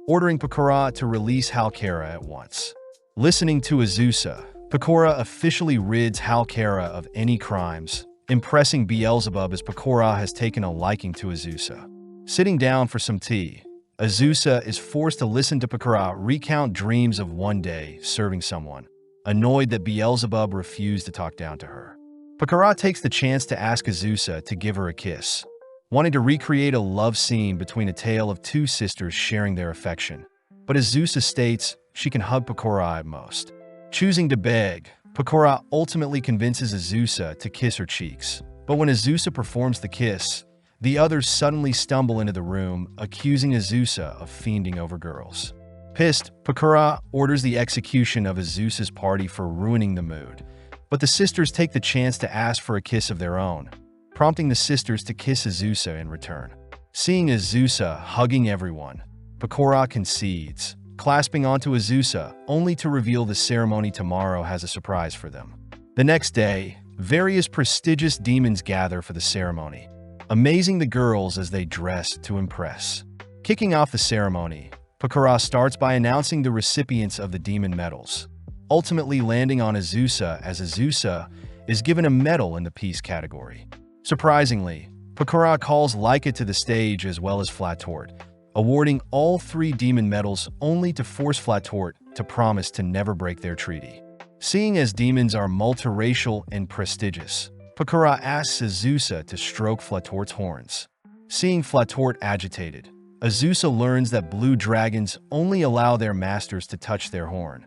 ordering Pakura to release Halkara at once. Listening to Azusa, Pakura officially rids Halkara of any crimes, impressing Beelzebub as Pakura has taken a liking to Azusa. Sitting down for some tea, Azusa is forced to listen to Pakura recount dreams of one day serving someone, annoyed that Beelzebub refused to talk down to her. Pakura takes the chance to ask Azusa to give her a kiss, wanting to recreate a love scene between a tale of two sisters sharing their affection. But Azusa states she can hug Pakura at most. Choosing to beg, Pakura ultimately convinces Azusa to kiss her cheeks. But when Azusa performs the kiss, the others suddenly stumble into the room, accusing Azusa of fiending over girls. Pissed, Pakura orders the execution of Azusa's party for ruining the mood. But the sisters take the chance to ask for a kiss of their own, prompting the sisters to kiss Azusa in return. Seeing Azusa hugging everyone, Pakura concedes, clasping onto Azusa, only to reveal the ceremony tomorrow has a surprise for them. The next day, various prestigious demons gather for the ceremony, amazing the girls as they dress to impress. Kicking off the ceremony, Pakura starts by announcing the recipients of the demon medals, ultimately landing on Azusa as Azusa is given a medal in the peace category. Surprisingly, Pakura calls Laika to the stage as well as Flatort, awarding all 3 demon medals only to force Flatort to promise to never break their treaty. Seeing as demons are multiracial and prestigious, Pakura asks Azusa to stroke Flatort's horns. Seeing Flatort agitated, Azusa learns that blue dragons only allow their masters to touch their horn,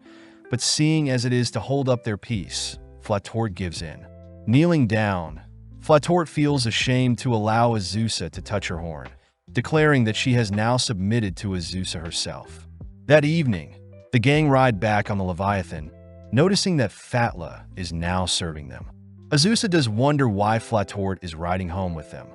but seeing as it is to hold up their peace, Flatort gives in. Kneeling down, Flatort feels ashamed to allow Azusa to touch her horn, declaring that she has now submitted to Azusa herself. That evening, the gang ride back on the Leviathan, noticing that Fatla is now serving them. Azusa does wonder why Flatort is riding home with them,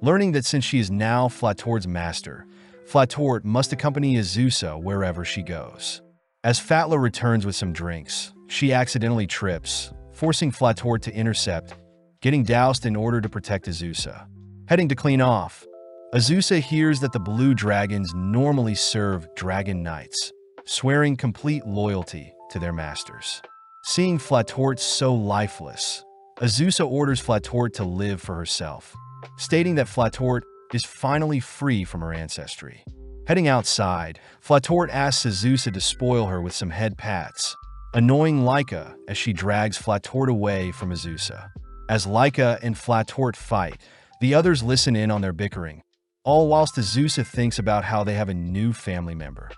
learning that since she is now Flatort's master, Flatort must accompany Azusa wherever she goes. As Fatla returns with some drinks, she accidentally trips, forcing Flatort to intercept, getting doused in order to protect Azusa. Heading to clean off, Azusa hears that the blue dragons normally serve dragon knights, swearing complete loyalty to their masters. Seeing Flatort so lifeless, Azusa orders Flatort to live for herself, stating that Flatort is finally free from her ancestry. Heading outside, Flatort asks Azusa to spoil her with some head pats, annoying Laika as she drags Flatort away from Azusa. As Laika and Flatort fight, the others listen in on their bickering, all whilst Azusa thinks about how they have a new family member.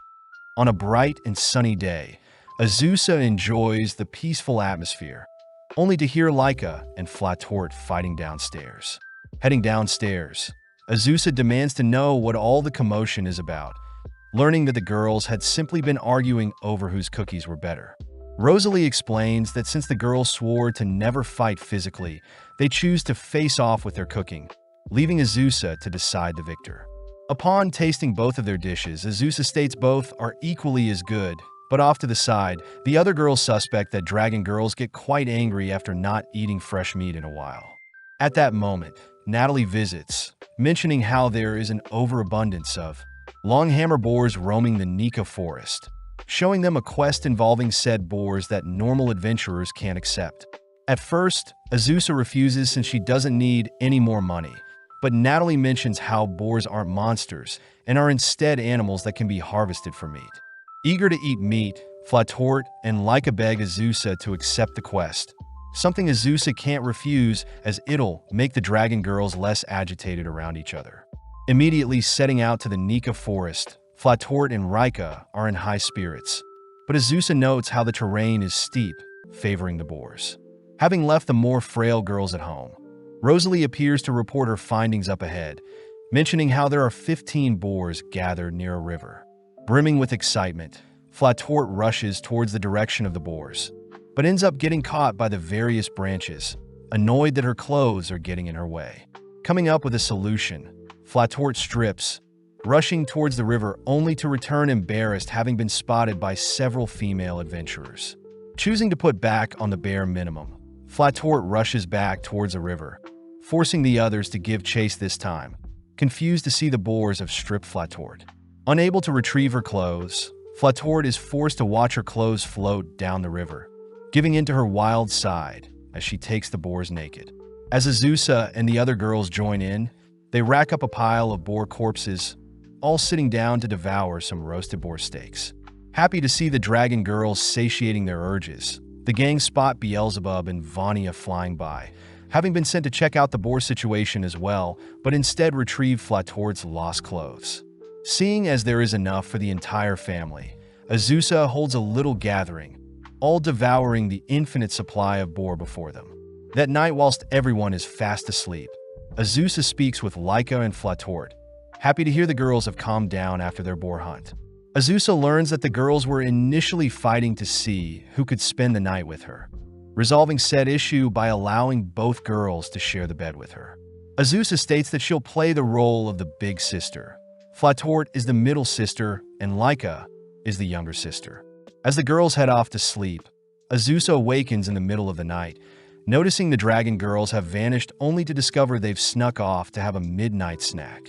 On a bright and sunny day, Azusa enjoys the peaceful atmosphere, only to hear Laika and Flatort fighting downstairs. Heading downstairs, Azusa demands to know what all the commotion is about, learning that the girls had simply been arguing over whose cookies were better. Rosalie explains that since the girls swore to never fight physically, they choose to face off with their cooking, leaving Azusa to decide the victor. Upon tasting both of their dishes, Azusa states both are equally as good, but off to the side, the other girls suspect that dragon girls get quite angry after not eating fresh meat in a while. At that moment, Natalie visits, mentioning how there is an overabundance of longhammer boars roaming the Nika forest, showing them a quest involving said boars that normal adventurers can't accept. At first, Azusa refuses since she doesn't need any more money, but Natalie mentions how boars aren't monsters and are instead animals that can be harvested for meat. Eager to eat meat, Flatort and Laika beg Azusa to accept the quest, something Azusa can't refuse as it'll make the dragon girls less agitated around each other. Immediately setting out to the Nika forest, Flatort and Rika are in high spirits, but Azusa notes how the terrain is steep, favoring the boars. Having left the more frail girls at home, Rosalie appears to report her findings up ahead, mentioning how there are 15 boars gathered near a river. Brimming with excitement, Flatort rushes towards the direction of the boars, but ends up getting caught by the various branches, annoyed that her clothes are getting in her way. Coming up with a solution, Flatort strips, rushing towards the river only to return embarrassed, having been spotted by several female adventurers. Choosing to put back on the bare minimum, Flatort rushes back towards a river, forcing the others to give chase this time. Confused to see the boars have stripped Flatort. Unable to retrieve her clothes, Flatort is forced to watch her clothes float down the river, giving in to her wild side as she takes the boars naked. As Azusa and the other girls join in, they rack up a pile of boar corpses, all sitting down to devour some roasted boar steaks. Happy to see the dragon girls satiating their urges, the gang spot Beelzebub and Vania flying by, having been sent to check out the boar situation as well, but instead retrieve Flatort's lost clothes. Seeing as there is enough for the entire family, Azusa holds a little gathering, all devouring the infinite supply of boar before them. That night, whilst everyone is fast asleep, Azusa speaks with Laika and Flatort, happy to hear the girls have calmed down after their boar hunt. Azusa learns that the girls were initially fighting to see who could spend the night with her, resolving said issue by allowing both girls to share the bed with her. Azusa states that she'll play the role of the big sister. Flatort is the middle sister, and Laika is the younger sister. As the girls head off to sleep, Azusa awakens in the middle of the night, noticing the dragon girls have vanished only to discover they've snuck off to have a midnight snack.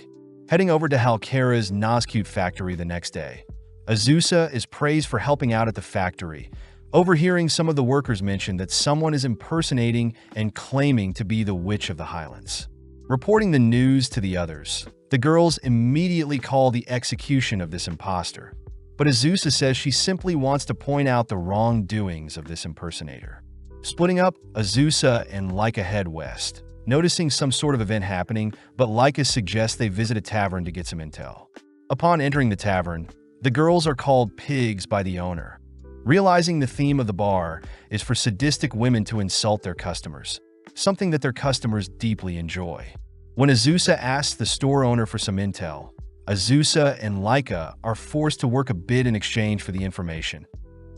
Heading over to Halkera's Nazcute factory the next day, Azusa is praised for helping out at the factory, overhearing some of the workers mention that someone is impersonating and claiming to be the Witch of the Highlands. Reporting the news to the others, the girls immediately call the execution of this imposter, but Azusa says she simply wants to point out the wrongdoings of this impersonator. Splitting up, Azusa and Laika head west, noticing some sort of event happening, but Laika suggests they visit a tavern to get some intel. Upon entering the tavern, the girls are called pigs by the owner, realizing the theme of the bar is for sadistic women to insult their customers, something that their customers deeply enjoy. When Azusa asks the store owner for some intel, Azusa and Laika are forced to work a bid in exchange for the information,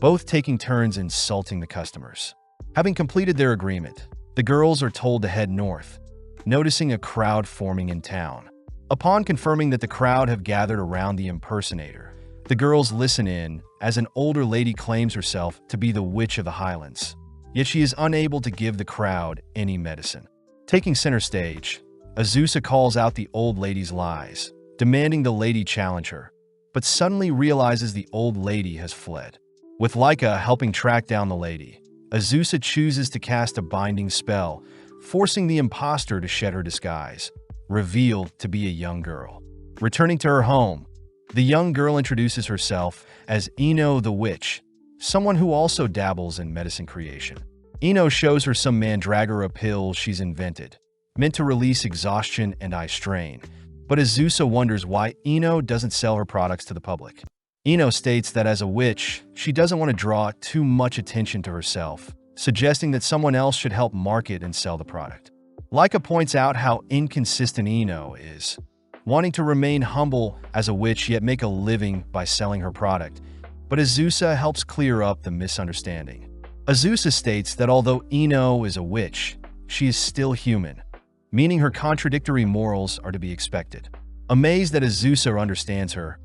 both taking turns insulting the customers. Having completed their agreement, the girls are told to head north, noticing a crowd forming in town. Upon confirming that the crowd have gathered around the impersonator, the girls listen in as an older lady claims herself to be the Witch of the Highlands, yet she is unable to give the crowd any medicine. Taking center stage, Azusa calls out the old lady's lies, demanding the lady challenge her, but suddenly realizes the old lady has fled. With Laika helping track down the lady, Azusa chooses to cast a binding spell, forcing the imposter to shed her disguise, revealed to be a young girl. Returning to her home, the young girl introduces herself as Ino the Witch, someone who also dabbles in medicine creation. Ino shows her some mandragora pills she's invented, meant to release exhaustion and eye strain, but Azusa wonders why Ino doesn't sell her products to the public. Ino states that as a witch, she doesn't want to draw too much attention to herself, suggesting that someone else should help market and sell the product. Laika points out how inconsistent Ino is, wanting to remain humble as a witch yet make a living by selling her product, but Azusa helps clear up the misunderstanding. Azusa states that although Ino is a witch, she is still human, meaning her contradictory morals are to be expected. Amazed that Azusa understands her,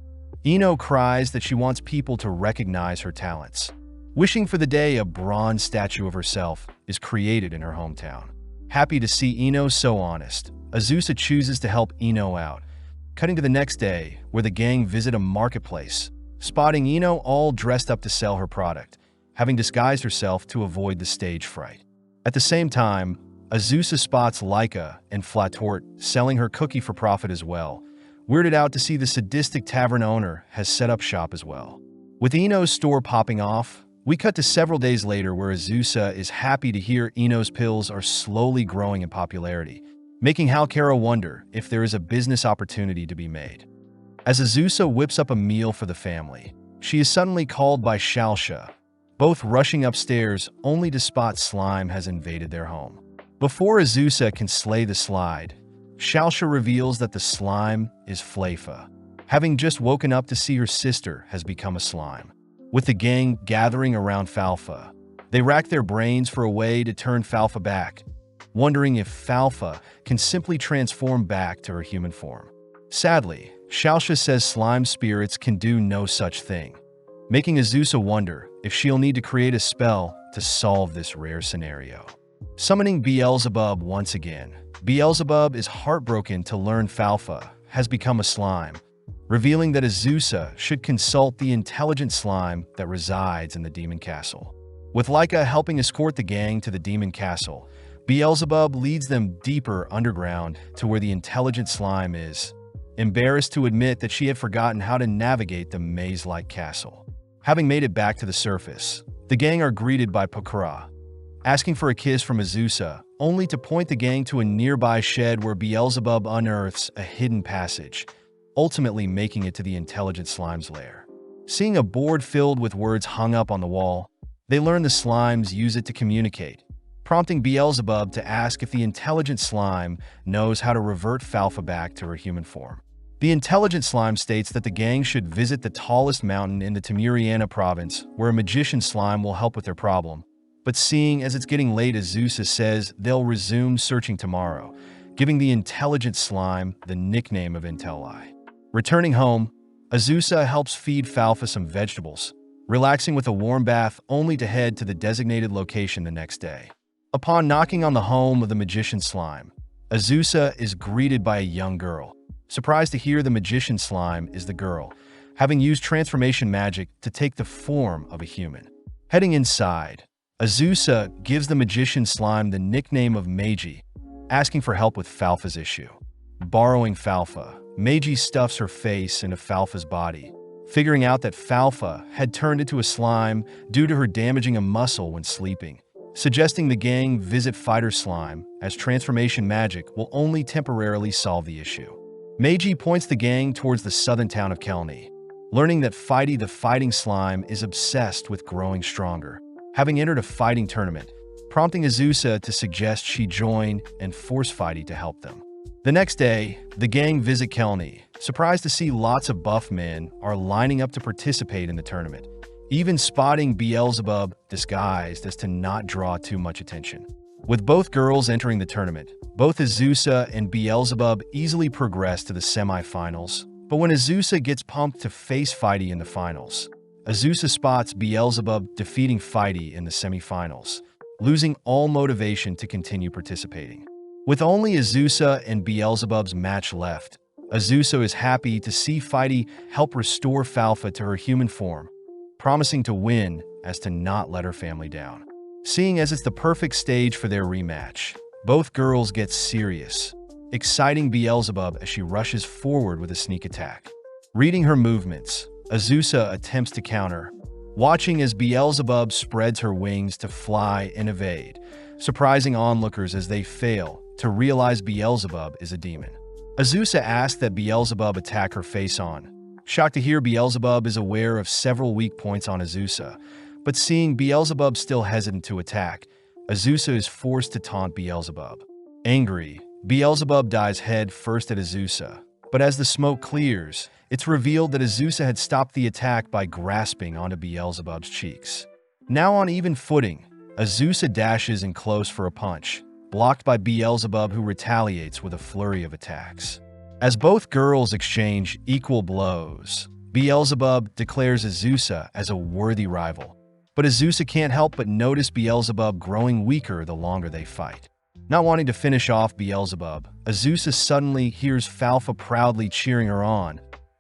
Ino cries that she wants people to recognize her talents, wishing for the day a bronze statue of herself is created in her hometown. Happy to see Ino so honest, Azusa chooses to help Ino out, cutting to the next day where the gang visit a marketplace, spotting Ino all dressed up to sell her product, having disguised herself to avoid the stage fright. At the same time, Azusa spots Laika and Flatort selling her cookie for profit as well, weirded out to see the sadistic tavern owner has set up shop as well. With Ino's store popping off, we cut to several days later where Azusa is happy to hear Ino's pills are slowly growing in popularity, making Halkera wonder if there is a business opportunity to be made. As Azusa whips up a meal for the family, she is suddenly called by Shalsha, both rushing upstairs only to spot slime has invaded their home. Before Azusa can slay the slide, Shalsha reveals that the slime is Flafa, having just woken up to see her sister has become a slime. With the gang gathering around Falfa, they rack their brains for a way to turn Falfa back, wondering if Falfa can simply transform back to her human form. Sadly, Shalsha says slime spirits can do no such thing, making Azusa wonder if she'll need to create a spell to solve this rare scenario. Summoning Beelzebub once again. Beelzebub is heartbroken to learn Falfa has become a slime, revealing that Azusa should consult the intelligent slime that resides in the Demon Castle. With Laika helping escort the gang to the Demon Castle, Beelzebub leads them deeper underground to where the intelligent slime is, embarrassed to admit that she had forgotten how to navigate the maze-like castle. Having made it back to the surface, the gang are greeted by Pakura, asking for a kiss from Azusa, only to point the gang to a nearby shed where Beelzebub unearths a hidden passage, ultimately making it to the intelligent slime's lair. Seeing a board filled with words hung up on the wall, they learn the slimes use it to communicate, prompting Beelzebub to ask if the intelligent slime knows how to revert Falfa back to her human form. The intelligent slime states that the gang should visit the tallest mountain in the Temuriana province, where a magician slime will help with their problem. But seeing as it's getting late, Azusa says they'll resume searching tomorrow, giving the intelligent slime the nickname of Intelli. Returning home, Azusa helps feed Falfa some vegetables, relaxing with a warm bath only to head to the designated location the next day. Upon knocking on the home of the magician slime, Azusa is greeted by a young girl. Surprised to hear the magician slime is the girl, having used transformation magic to take the form of a human. Heading inside, Azusa gives the magician slime the nickname of Meiji, asking for help with Falfa's issue. Borrowing Falfa, Meiji stuffs her face into Falfa's body, figuring out that Falfa had turned into a slime due to her damaging a muscle when sleeping, suggesting the gang visit Fighter Slime, as transformation magic will only temporarily solve the issue. Meiji points the gang towards the southern town of Kelni, learning that Fighty the fighting slime is obsessed with growing stronger, having entered a fighting tournament, prompting Azusa to suggest she join and force Fighty to help them. The next day, the gang visit Kelni, surprised to see lots of buff men are lining up to participate in the tournament, even spotting Beelzebub disguised as to not draw too much attention. With both girls entering the tournament, both Azusa and Beelzebub easily progress to the semi-finals, but when Azusa gets pumped to face Fighty in the finals, Azusa spots Beelzebub defeating Fighty in the semi-finals, losing all motivation to continue participating. With only Azusa and Beelzebub's match left, Azusa is happy to see Fighty help restore Falfa to her human form, promising to win as to not let her family down. Seeing as it's the perfect stage for their rematch, both girls get serious, exciting Beelzebub as she rushes forward with a sneak attack. Reading her movements, Azusa attempts to counter, watching as Beelzebub spreads her wings to fly and evade, surprising onlookers as they fail to realize Beelzebub is a demon. Azusa asks that Beelzebub attack her face-on. Shocked to hear Beelzebub is aware of several weak points on Azusa, but seeing Beelzebub still hesitant to attack, Azusa is forced to taunt Beelzebub. Angry, Beelzebub dives head first at Azusa, but as the smoke clears, it's revealed that Azusa had stopped the attack by grasping onto Beelzebub's cheeks. Now on even footing, Azusa dashes in close for a punch, blocked by Beelzebub, who retaliates with a flurry of attacks. As both girls exchange equal blows, Beelzebub declares Azusa as a worthy rival, but Azusa can't help but notice Beelzebub growing weaker the longer they fight. Not wanting to finish off Beelzebub, Azusa suddenly hears Falfa proudly cheering her on,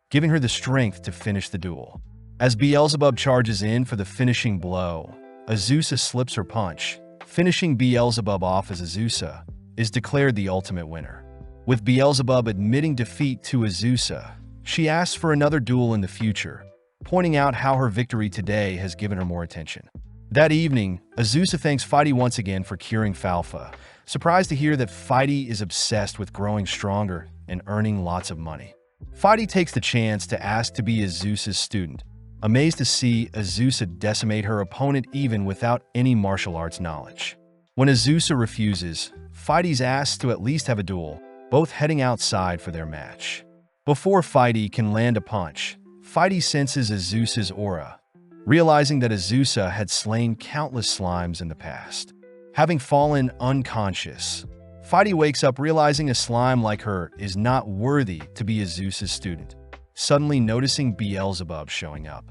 giving her the strength to finish the duel. As Beelzebub charges in for the finishing blow, Azusa slips her punch, finishing Beelzebub off as Azusa is declared the ultimate winner. With Beelzebub admitting defeat to Azusa, she asks for another duel in the future, pointing out how her victory today has given her more attention. That evening, Azusa thanks Fighty once again for curing Falfa, surprised to hear that Fighty is obsessed with growing stronger and earning lots of money. Fighty takes the chance to ask to be Azusa's student, amazed to see Azusa decimate her opponent even without any martial arts knowledge. When Azusa refuses, Fighty's asked to at least have a duel, both heading outside for their match. Before Fighty can land a punch, Fighty senses Azusa's aura, realizing that Azusa had slain countless slimes in the past. Having fallen unconscious, Fighty wakes up realizing a slime like her is not worthy to be Azusa's student, suddenly noticing Beelzebub showing up.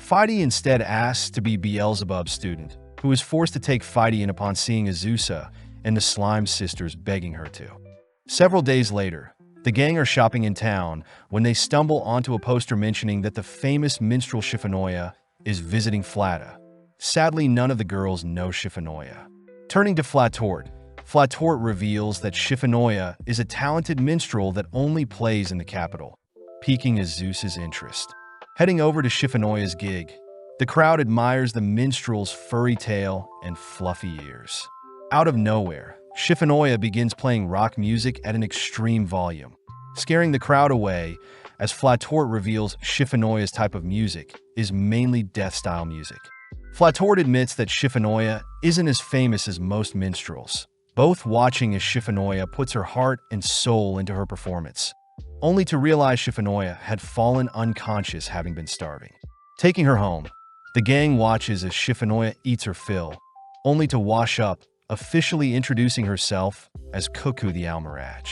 Fighty instead asks to be Beelzebub's student, who is forced to take Fighty in upon seeing Azusa and the Slime Sisters begging her to. Several days later, the gang are shopping in town when they stumble onto a poster mentioning that the famous minstrel Shifunoya is visiting Flatta. Sadly, none of the girls know Shifunoya. Turning to Flatort, Flatort reveals that Shifunoya is a talented minstrel that only plays in the capital, piquing Azusa's interest. Heading over to Shifunoya's gig, the crowd admires the minstrel's furry tail and fluffy ears. Out of nowhere, Shifunoya begins playing rock music at an extreme volume, scaring the crowd away as Flatort reveals Shifunoya's type of music is mainly death-style music. Flatort admits that Shifunoya isn't as famous as most minstrels, both watching as Shifunoya puts her heart and soul into her performance, only to realize Shifunoya had fallen unconscious having been starving. Taking her home, the gang watches as Shifunoya eats her fill, only to wash up, officially introducing herself as Cuckoo the Almiraj.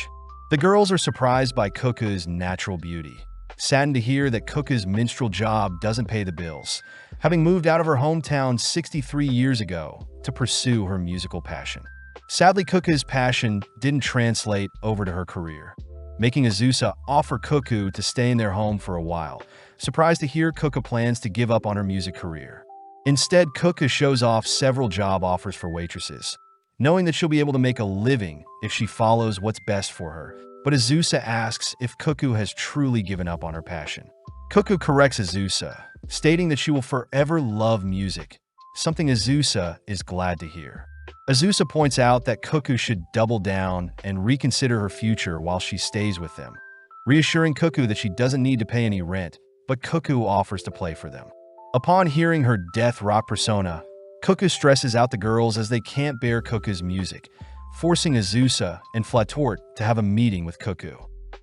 The girls are surprised by Cuckoo's natural beauty, saddened to hear that Cuckoo's minstrel job doesn't pay the bills, having moved out of her hometown 63 years ago to pursue her musical passion. Sadly, Cuckoo's passion didn't translate over to her career, making Azusa offer Cuckoo to stay in their home for a while, surprised to hear Cuckoo plans to give up on her music career. Instead, Cuckoo shows off several job offers for waitresses, knowing that she'll be able to make a living if she follows what's best for her. But Azusa asks if Cuckoo has truly given up on her passion. Cuckoo corrects Azusa, stating that she will forever love music, something Azusa is glad to hear. Azusa points out that Cuckoo should double down and reconsider her future while she stays with them, reassuring Cuckoo that she doesn't need to pay any rent, but Cuckoo offers to play for them. Upon hearing her death rock persona, Cuckoo stresses out the girls as they can't bear Cuckoo's music, forcing Azusa and Flatort to have a meeting with Cuckoo.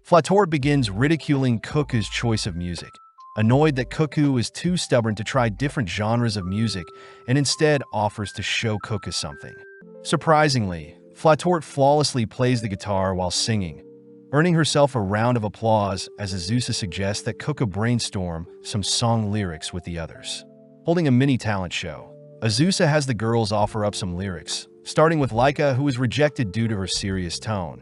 Flatort begins ridiculing Cuckoo's choice of music, annoyed that Cuckoo is too stubborn to try different genres of music and instead offers to show Cuckoo something. Surprisingly, Flatort flawlessly plays the guitar while singing, earning herself a round of applause as Azusa suggests that Cuckoo brainstorm some song lyrics with the others. Holding a mini talent show, Azusa has the girls offer up some lyrics, starting with Laika, who is rejected due to her serious tone.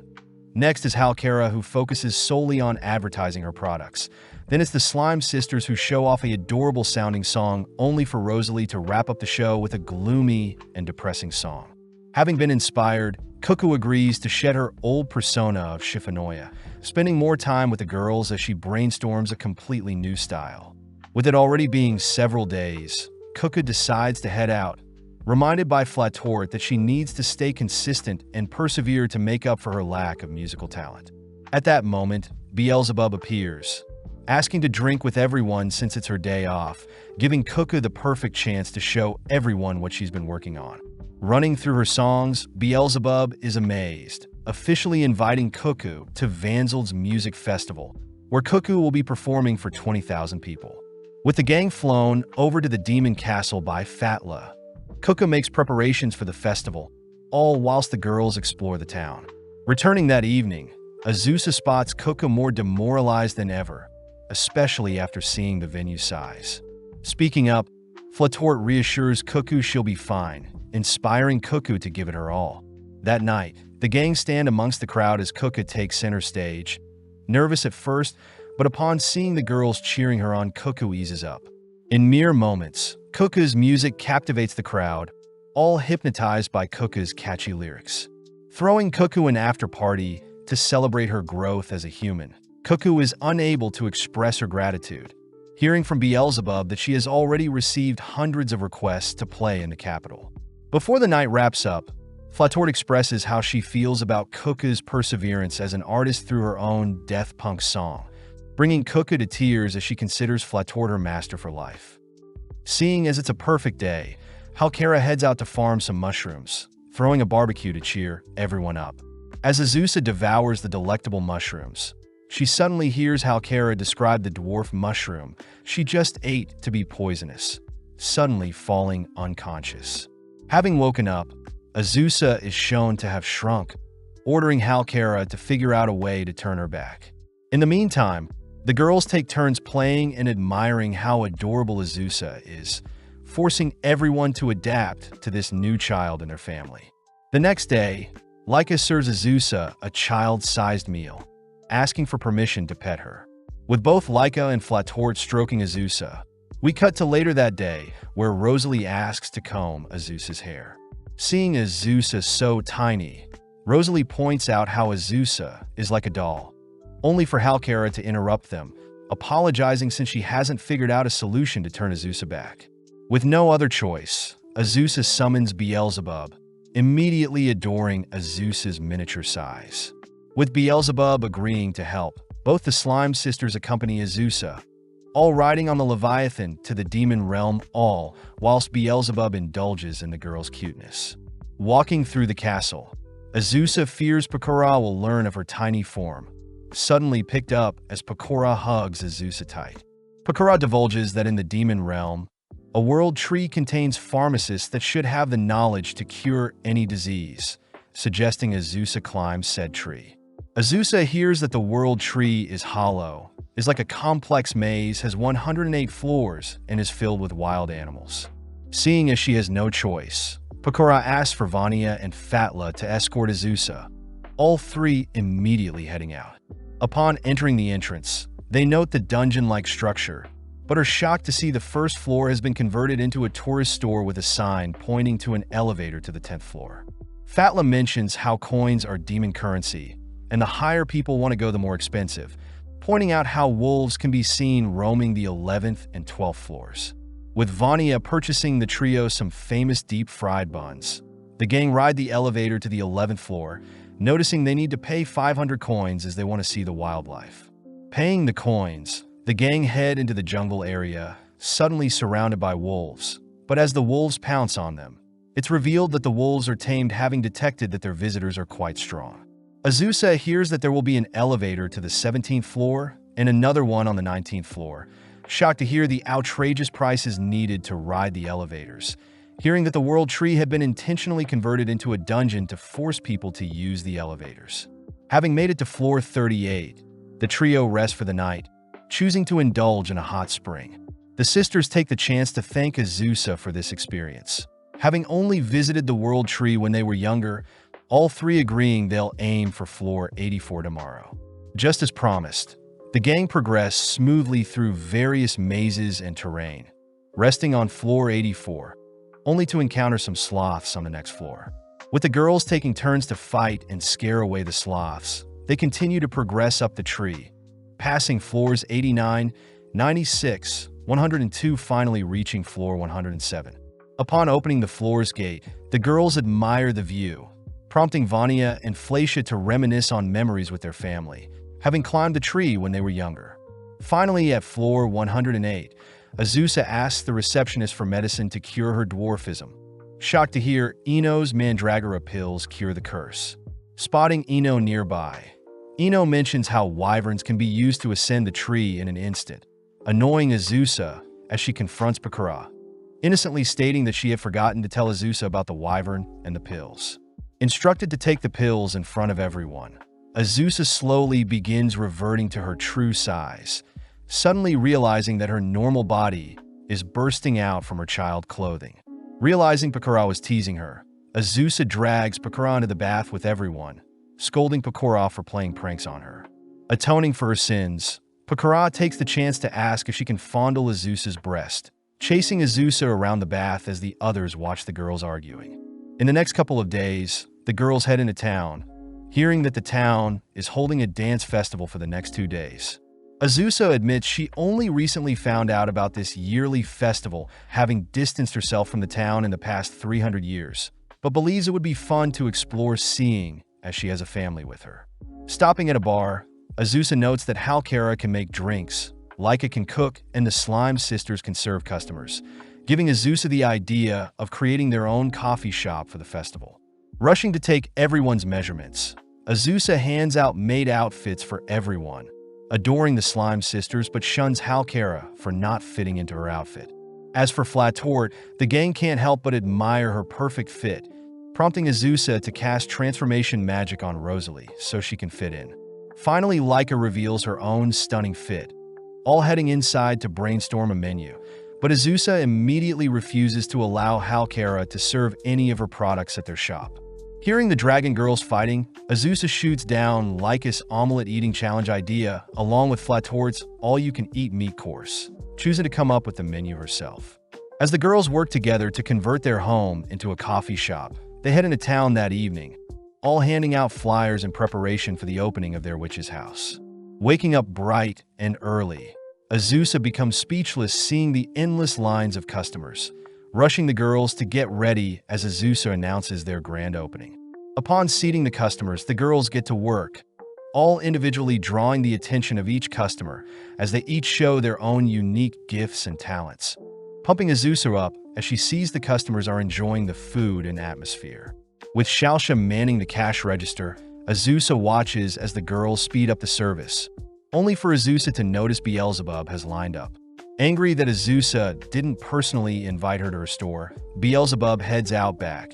Next is Halkara, who focuses solely on advertising her products. Then it's the Slime Sisters, who show off a adorable-sounding song, only for Rosalie to wrap up the show with a gloomy and depressing song. Having been inspired, Cuckoo agrees to shed her old persona of Shifunoya, spending more time with the girls as she brainstorms a completely new style. With it already being several days, Cuckoo decides to head out, reminded by Flatort that she needs to stay consistent and persevere to make up for her lack of musical talent. At that moment, Beelzebub appears, asking to drink with everyone since it's her day off, giving Cuckoo the perfect chance to show everyone what she's been working on. Running through her songs, Beelzebub is amazed, officially inviting Cuckoo to Vanzeld's Music Festival, where Cuckoo will be performing for 20,000 people. With the gang flown over to the Demon Castle by Fatla, Cuckoo makes preparations for the festival, all whilst the girls explore the town. Returning that evening, Azusa spots Cuckoo more demoralized than ever, especially after seeing the venue size. Speaking up, Flatort reassures Cuckoo she'll be fine, inspiring Cuckoo to give it her all. That night, the gang stand amongst the crowd as Cuckoo takes center stage. Nervous at first, but upon seeing the girls cheering her on, Cuckoo eases up. In mere moments, Cuckoo's music captivates the crowd, all hypnotized by Cuckoo's catchy lyrics. Throwing Cuckoo an after-party to celebrate her growth as a human, Cuckoo is unable to express her gratitude, hearing from Beelzebub that she has already received hundreds of requests to play in the capital. Before the night wraps up, Flatort expresses how she feels about Cuckoo's perseverance as an artist through her own death punk song, bringing Cuckoo to tears as she considers Flatort her master for life. Seeing as it's a perfect day, Halkara heads out to farm some mushrooms, throwing a barbecue to cheer everyone up. As Azusa devours the delectable mushrooms, she suddenly hears Halkara describe the dwarf mushroom she just ate to be poisonous, suddenly falling unconscious. Having woken up, Azusa is shown to have shrunk, ordering Halkara to figure out a way to turn her back. In the meantime, The girls take turns playing and admiring how adorable Azusa is, forcing everyone to adapt to this new child in their family. The next day, Laika serves Azusa a child-sized meal, asking for permission to pet her. With both Laika and Flatort stroking Azusa, we cut to later that day, where Rosalie asks to comb Azusa's hair. Seeing Azusa so tiny, Rosalie points out how Azusa is like a doll, only for Halkara to interrupt them, apologizing since she hasn't figured out a solution to turn Azusa back. With no other choice, Azusa summons Beelzebub, immediately adoring Azusa's miniature size. With Beelzebub agreeing to help, both the Slime Sisters accompany Azusa, all riding on the Leviathan to the demon realm, all whilst Beelzebub indulges in the girl's cuteness. Walking through the castle, Azusa fears Pakora will learn of her tiny form, suddenly picked up as Pakora hugs Azusa tight. Pakora divulges that in the demon realm, a world tree contains pharmacists that should have the knowledge to cure any disease, suggesting Azusa climbs said tree. Azusa hears that the world tree is hollow, is like a complex maze, has 108 floors, and is filled with wild animals. Seeing as she has no choice, Pakora asks for Vanya and Fatla to escort Azusa, all three immediately heading out. Upon entering the entrance, they note the dungeon-like structure, but are shocked to see the first floor has been converted into a tourist store with a sign pointing to an elevator to the 10th floor. Fatla mentions how coins are demon currency, and the higher people want to go the more expensive, pointing out how wolves can be seen roaming the 11th and 12th floors. With Vanya purchasing the trio some famous deep-fried buns, the gang ride the elevator to the 11th floor, noticing they need to pay 500 coins as they want to see the wildlife. Paying the coins, the gang head into the jungle area, suddenly surrounded by wolves. But as the wolves pounce on them, it's revealed that the wolves are tamed, having detected that their visitors are quite strong. Azusa hears that there will be an elevator to the 17th floor and another one on the 19th floor, shocked to hear the outrageous prices needed to ride the elevators, hearing that the world tree had been intentionally converted into a dungeon to force people to use the elevators. Having made it to floor 38, the trio rests for the night, choosing to indulge in a hot spring. The sisters take the chance to thank Azusa for this experience. Having only visited the world tree when they were younger, all three agreeing they'll aim for floor 84 tomorrow. Just as promised, the gang progressed smoothly through various mazes and terrain, resting on floor 84, only to encounter some sloths on the next floor. With the girls taking turns to fight and scare away the sloths, they continue to progress up the tree, passing floors 89, 96, 102, finally reaching floor 107. Upon opening the floor's gate, the girls admire the view, prompting Vanya and Flacia to reminisce on memories with their family, having climbed the tree when they were younger. Finally, at floor 108, Azusa asks the receptionist for medicine to cure her dwarfism, shocked to hear Ino's Mandragora pills cure the curse. Spotting Ino nearby, Ino mentions how wyverns can be used to ascend the tree in an instant, annoying Azusa as she confronts Pakora, innocently stating that she had forgotten to tell Azusa about the wyvern and the pills. Instructed to take the pills in front of everyone, Azusa slowly begins reverting to her true size, suddenly realizing that her normal body is bursting out from her child clothing. Realizing Pakora was teasing her, Azusa drags Pakora into the bath with everyone, scolding Pakora for playing pranks on her. Atoning for her sins, Pakora takes the chance to ask if she can fondle Azusa's breast, chasing Azusa around the bath as the others watch the girls arguing. In the next couple of days, the girls head into town, hearing that the town is holding a dance festival for the next 2 days. Azusa admits she only recently found out about this yearly festival, having distanced herself from the town in the past 300 years, but believes it would be fun to explore seeing as she has a family with her. Stopping at a bar, Azusa notes that Halkara can make drinks, Laika can cook, and the Slime Sisters can serve customers, giving Azusa the idea of creating their own coffee shop for the festival. Rushing to take everyone's measurements, Azusa hands out maid outfits for everyone, adoring the Slime Sisters but shuns Halkara for not fitting into her outfit. As for Flatort, the gang can't help but admire her perfect fit, prompting Azusa to cast transformation magic on Rosalie so she can fit in. Finally, Laika reveals her own stunning fit, all heading inside to brainstorm a menu. But Azusa immediately refuses to allow Halkara to serve any of her products at their shop. Hearing the Dragon Girls fighting, Azusa shoots down Laika's omelet eating challenge idea along with Flatort's all-you-can-eat meat course, choosing to come up with the menu herself. As the girls work together to convert their home into a coffee shop, they head into town that evening, all handing out flyers in preparation for the opening of their witch's house. Waking up bright and early, Azusa becomes speechless seeing the endless lines of customers, rushing the girls to get ready as Azusa announces their grand opening. Upon seating the customers, the girls get to work, all individually drawing the attention of each customer as they each show their own unique gifts and talents, pumping Azusa up as she sees the customers are enjoying the food and atmosphere. With Xiaoxia manning the cash register, Azusa watches as the girls speed up the service, only for Azusa to notice Beelzebub has lined up. Angry that Azusa didn't personally invite her to her store, Beelzebub heads out back,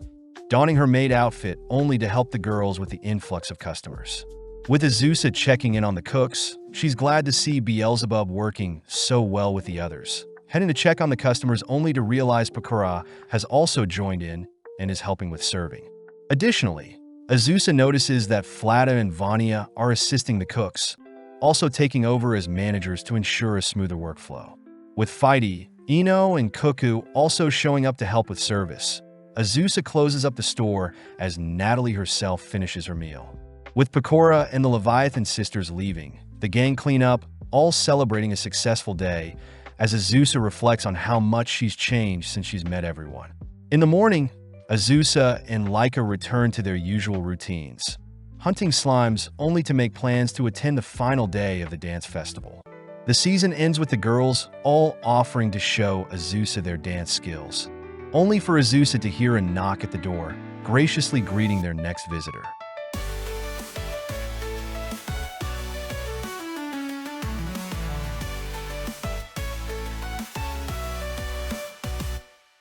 donning her maid outfit only to help the girls with the influx of customers. With Azusa checking in on the cooks, she's glad to see Beelzebub working so well with the others, heading to check on the customers only to realize Pakura has also joined in and is helping with serving. Additionally, Azusa notices that Flata and Vania are assisting the cooks, also taking over as managers to ensure a smoother workflow. With Fighty, Ino, and Cuckoo also showing up to help with service, Azusa closes up the store as Natalie herself finishes her meal. With Pakora and the Leviathan sisters leaving, the gang clean up, all celebrating a successful day, as Azusa reflects on how much she's changed since she's met everyone. In the morning, Azusa and Laika return to their usual routines, hunting slimes only to make plans to attend the final day of the dance festival. The season ends with the girls all offering to show Azusa their dance skills, only for Azusa to hear a knock at the door, graciously greeting their next visitor.